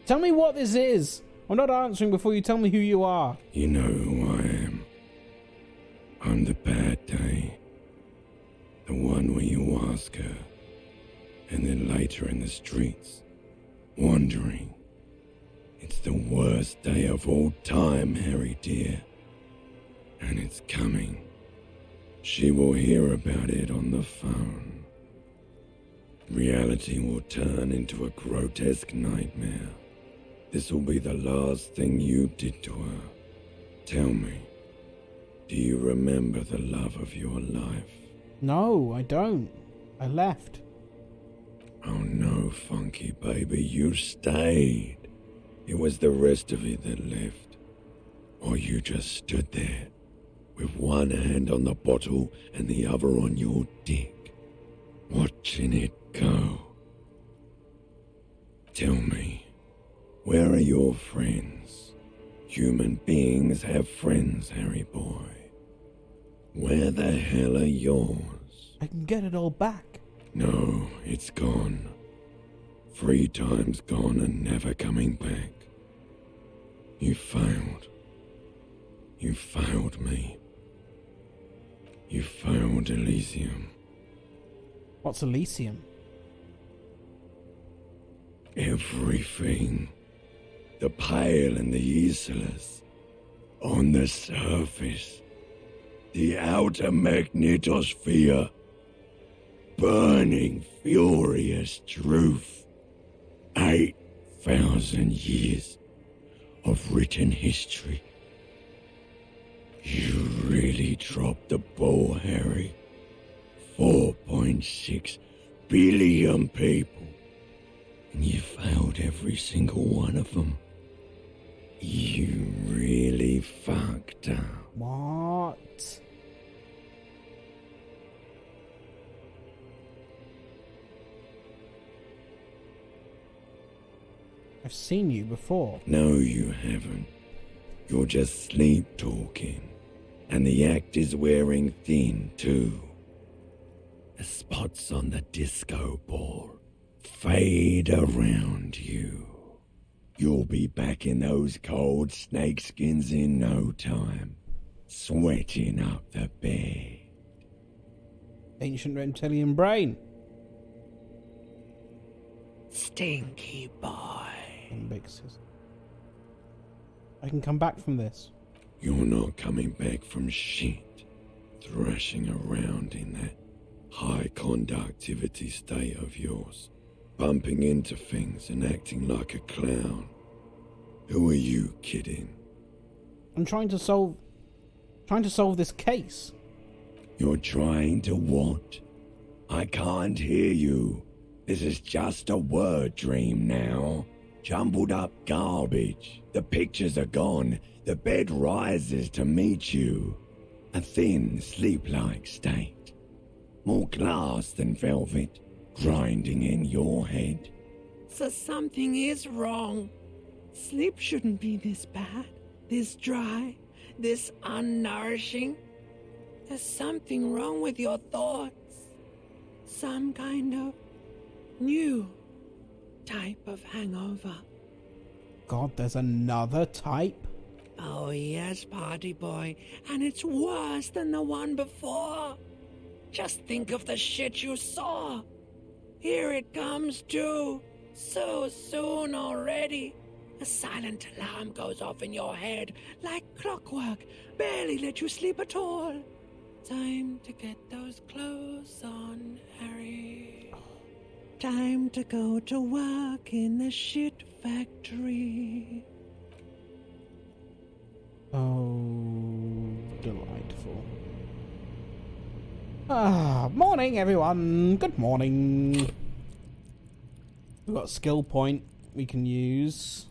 Tell me what this is. I'm not answering before you tell me who you are. You know who I am. I'm the bad day. The one where you ask her, and then later in the streets, wandering. It's the worst day of all time, Harry dear. And it's coming. She will hear about it on the phone. Reality will turn into a grotesque nightmare. This will be the last thing you did to her. Tell me, do you remember the love of your life? No, I don't. I left. Oh no, Funky baby, you stayed. It was the rest of it that left. Or you just stood there, with one hand on the bottle and the other on your dick, watching it go. Tell me, where are your friends? Human beings have friends, Harry boy. Where the hell are yours? I can get it all back. No, it's gone. 3 times gone and never coming back. You failed. You failed me. You failed Elysium. What's Elysium? Everything. The pale and the useless. On the surface. The outer magnetosphere. Burning, furious truth. 8,000 years of written history. You really dropped the ball, Harry. 4.6 billion people. And you failed every single one of them. You really fucked up. What? I've seen you before. No, you haven't. You're just sleep talking. And the act is wearing thin, too. The spots on the disco ball fade around you. You'll be back in those cold snakeskins in no time, sweating up the bed. Ancient reptilian brain. Stinky boy. I can come back from this. You're not coming back from shit. Thrashing around in that high conductivity state of yours. Bumping into things and acting like a clown. Who are you kidding? I'm trying to solve this case. You're trying to what? I can't hear you. This is just a word dream now. Jumbled up garbage. The pictures are gone. The bed rises to meet you. A thin, sleep-like state. More glass than velvet, grinding in your head. So something is wrong. Sleep shouldn't be this bad, this dry, this unnourishing. There's something wrong with your thoughts. Some kind of new type of hangover. God, there's another type? Oh yes, party boy, and it's worse than the one before. Just think of the shit you saw. Here it comes too, so soon already. A silent alarm goes off in your head like clockwork, barely let you sleep at all. Time to get those clothes on, Harry. Time to go to work in the shit factory. Oh, delightful. Morning, everyone. Good morning. We've got a skill point we can use.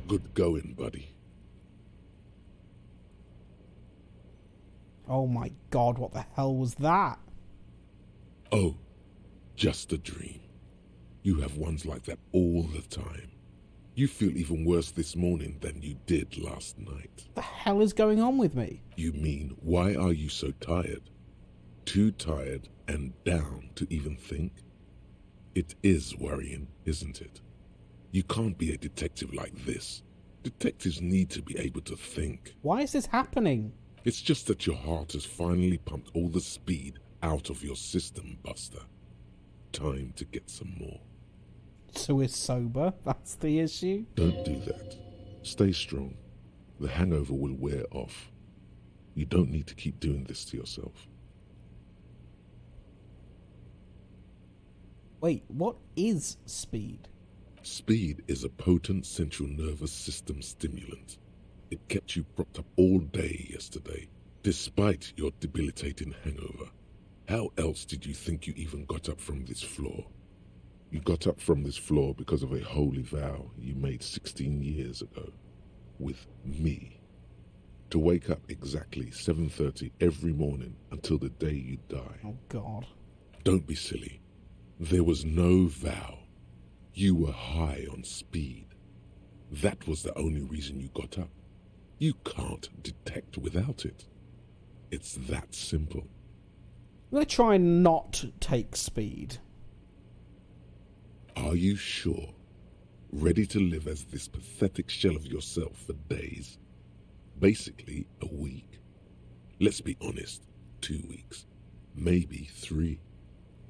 Good going, buddy. Oh my god, what the hell was that? Oh, just a dream. You have ones like that all the time. You feel even worse this morning than you did last night. What the hell is going on with me? You mean, why are you so tired? Too tired and down to even think? It is worrying, isn't it? You can't be a detective like this. Detectives need to be able to think. Why is this happening? It's just that your heart has finally pumped all the speed out of your system, Buster. Time to get some more. So we're sober? That's the issue? Don't do that. Stay strong. The hangover will wear off. You don't need to keep doing this to yourself. Wait, what is speed? Speed is a potent central nervous system stimulant. It kept you propped up all day yesterday, despite your debilitating hangover. How else did you think you even got up from this floor? You got up from this floor because of a holy vow you made 16 years ago. With me. To wake up exactly 7:30 every morning until the day you die. Oh, God. Don't be silly. There was no vow. You were high on speed. That was the only reason you got up. You can't detect without it. It's that simple. I'm going to try and not take speed. Are you sure? Ready to live as this pathetic shell of yourself for days? Basically, a week. Let's be honest, 2 weeks. Maybe 3.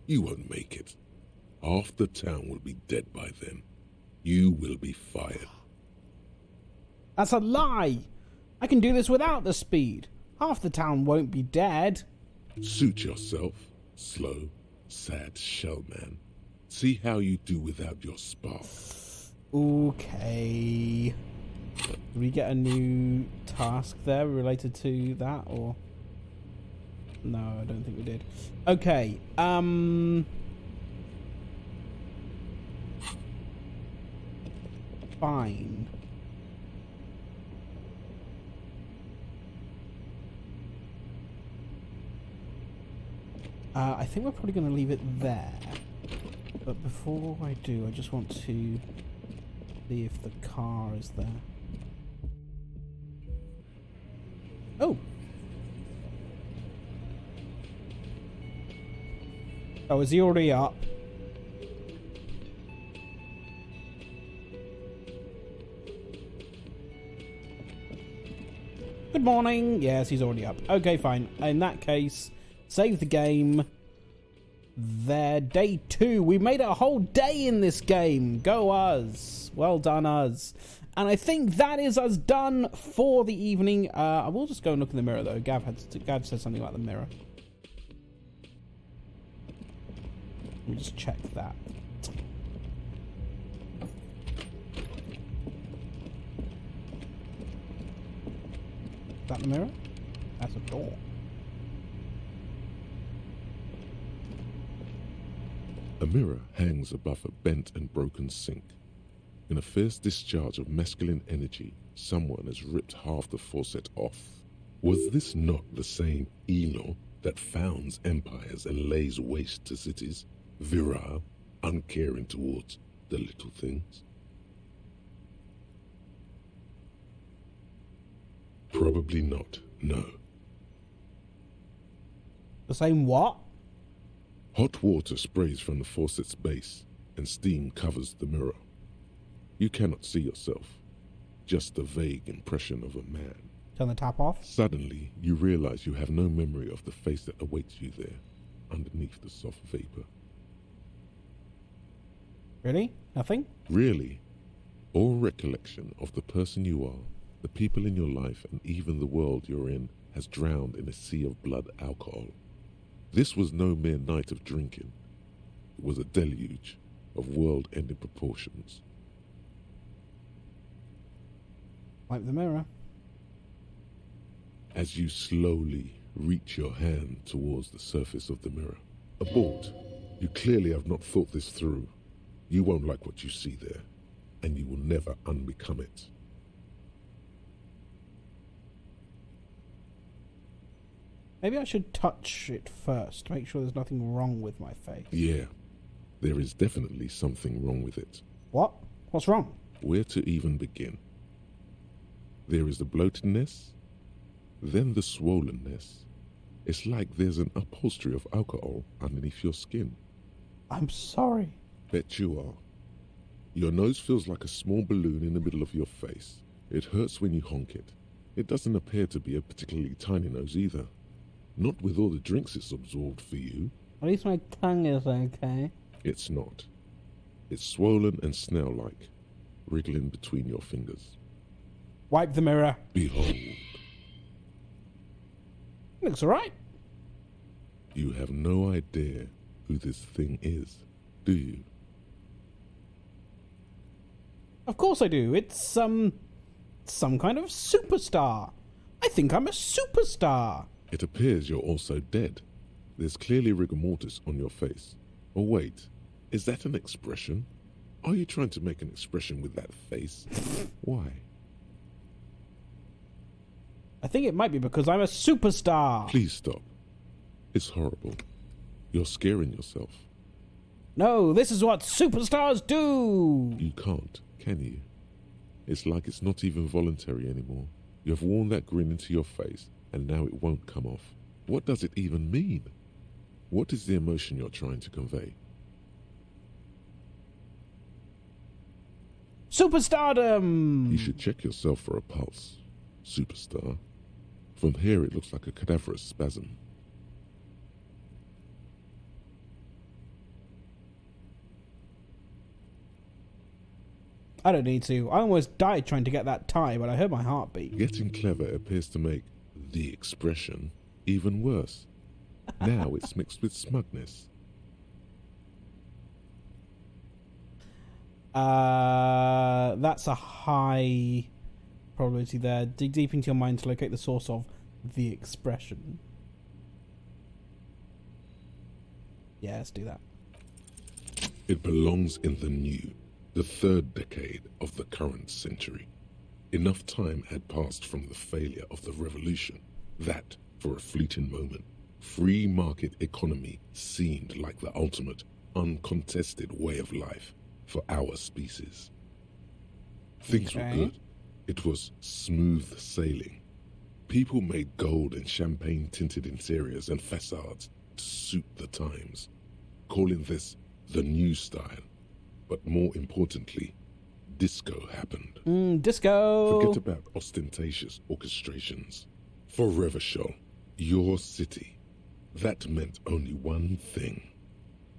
You won't make it. Half the town will be dead by then. You will be fired. That's a lie! I can do this without the speed. Half the town won't be dead. Suit yourself, slow, sad shell man. See how you do without your spark. Okay. Did we get a new task there related to that, or? No, I don't think we did. Okay, fine. I think we're probably going to leave it there. But before I do, I just want to see if the car is there. Oh! Oh, is he already up? Good morning. Yes, he's already up. Okay, fine. In that case, save the game. There, day 2. We made it a whole day in this game. Go us. Well done, us. And I think that is us done for the evening. I will just go and look in the mirror, though. Gav said something about the mirror. Let me just check that. Is that the mirror? That's a door. A mirror hangs above a bent and broken sink. In a fierce discharge of masculine energy, someone has ripped half the faucet off. Was this not the same Eno that founds empires and lays waste to cities, virile, uncaring towards the little things? Probably not, no. The same what? Hot water sprays from the faucet's base, and steam covers the mirror. You cannot see yourself, just a vague impression of a man. Turn the tap off. Suddenly, you realize you have no memory of the face that awaits you there, underneath the soft vapor. Really? Nothing? Really? All recollection of the person you are, the people in your life, and even the world you're in has drowned in a sea of blood alcohol. This was no mere night of drinking. It was a deluge of world-ending proportions. Wipe the mirror. As you slowly reach your hand towards the surface of the mirror. Abort. You clearly have not thought this through. You won't like what you see there, and you will never unbecome it. Maybe I should touch it first to make sure there's nothing wrong with my face. Yeah, there is definitely something wrong with it. What? What's wrong? Where to even begin? There is the bloatedness, then the swollenness. It's like there's an upholstery of alcohol underneath your skin. I'm sorry. Bet you are. Your nose feels like a small balloon in the middle of your face. It hurts when you honk it. It doesn't appear to be a particularly tiny nose either. Not with all the drinks it's absorbed for you. At least my tongue is okay. It's not. It's swollen and snail-like, wriggling between your fingers. Wipe the mirror. Behold. Looks alright. You have no idea who this thing is, do you? Of course I do. It's, some kind of superstar. I think I'm a superstar. It appears you're also dead. There's clearly rigor mortis on your face. Or wait, is that an expression? Are you trying to make an expression with that face? Why? I think it might be because I'm a superstar. Please stop. It's horrible. You're scaring yourself. No, this is what superstars do. You can't, can you? It's like it's not even voluntary anymore. You have worn that grin into your face, and now it won't come off. What does it even mean? What is the emotion you're trying to convey? Superstardom! You should check yourself for a pulse, superstar. From here it looks like a cadaverous spasm. I don't need to. I almost died trying to get that tie, but I heard my heartbeat. Getting clever appears to make the expression even worse. Now it's mixed with smugness. That's a high probability there. Dig deep into your mind to locate the source of the expression. Yeah, let's do that. It belongs in the new, the third decade of the current century. Enough time had passed from the failure of the revolution that, for a fleeting moment, free market economy seemed like the ultimate, uncontested way of life for our species. Things were good. It was smooth sailing. People made gold and champagne-tinted interiors and facades to suit the times. calling this the new style. But more importantly, disco happened. Disco! Forget about ostentatious orchestrations. For Revachol, your city, that meant only one thing.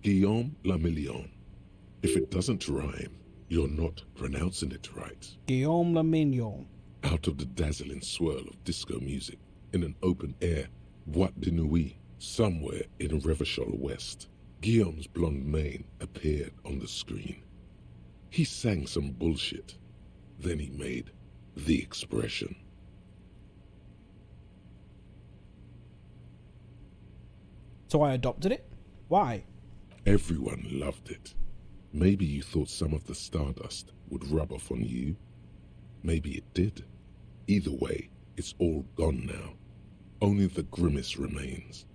Guillaume le Million. If it doesn't rhyme, you're not pronouncing it right. Guillaume le Million. Out of the dazzling swirl of disco music, in an open-air boîte de nuit, somewhere in Revachol West, Guillaume's blonde mane appeared on the screen. He sang some bullshit. Then he made the expression. So I adopted it? Why? Everyone loved it. Maybe you thought some of the stardust would rub off on you. Maybe it did. Either way, it's all gone now. Only the grimace remains.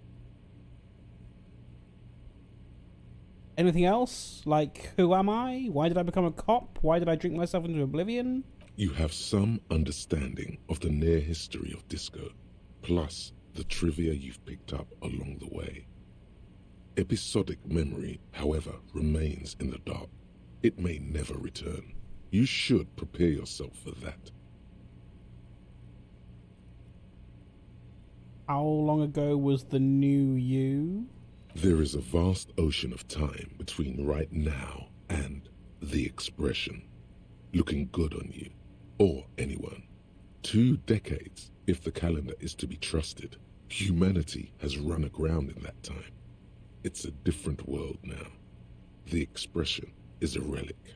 Anything else? Like, who am I? Why did I become a cop? Why did I drink myself into oblivion? You have some understanding of the near history of disco, plus the trivia you've picked up along the way. Episodic memory, however, remains in the dark. It may never return. You should prepare yourself for that. How long ago was the new you? There is a vast ocean of time between right now and the expression. Looking good on you, or anyone. 2 decades, if the calendar is to be trusted. Humanity has run aground in that time. It's a different world now. The expression is a relic.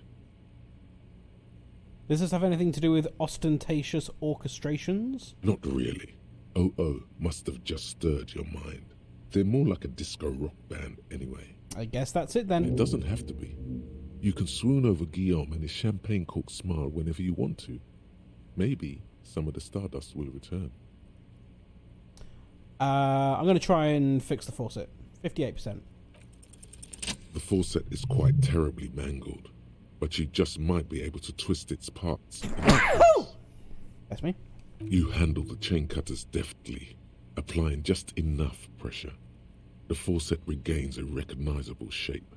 Does this have anything to do with ostentatious orchestrations? Not really. OO must have just stirred your mind. They're more like a disco rock band anyway. I guess that's it then. It doesn't have to be. You can swoon over Guillaume and his champagne cork smile whenever you want to. Maybe some of the stardust will return. I'm going to try and fix the faucet. 58%. The faucet is quite terribly mangled, but you just might be able to twist its parts. That's me. You handle the chain cutters deftly, applying just enough pressure. The faucet regains a recognizable shape.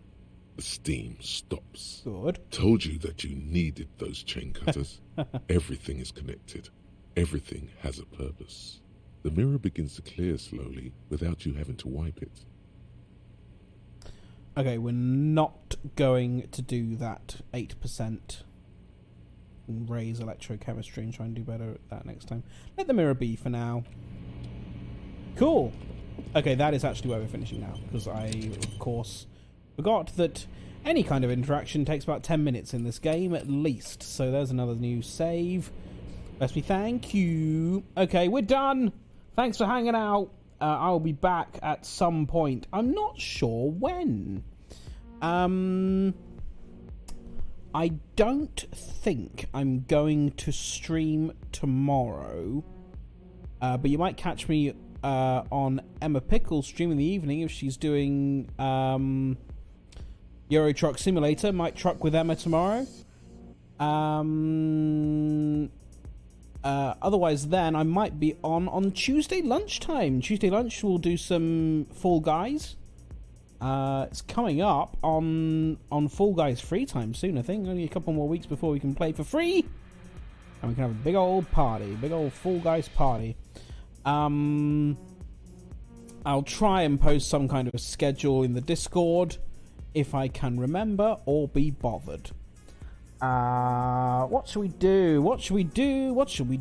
The steam stops. Good. Told you that you needed those chain cutters. Everything is connected. Everything has a purpose. The mirror begins to clear slowly without you having to wipe it. Okay, we're not going to do that 8%. Raise electrochemistry and try and do better at that next time. Let the mirror be for now. Cool. Okay, that is actually where we're finishing now, because I, of course, forgot that any kind of interaction takes about 10 minutes in this game at least. So there's another new save. Let's be thank you. Okay, we're done. Thanks for hanging out. I'll be back at some point. I'm not sure when. I don't think I'm going to stream tomorrow. But you might catch me on Emma Pickle's stream in the evening if she's doing Euro Truck Simulator. Might truck with Emma tomorrow. Otherwise then I might be on Tuesday lunchtime. Tuesday lunch we'll do some Fall Guys. It's coming up on Fall Guys free time soon, I think. Only a couple more weeks before we can play for free. And we can have a big old party. Big old Fall Guys party. I'll try and post some kind of a schedule in the Discord if I can remember or be bothered. What should we do? What should we do? What should we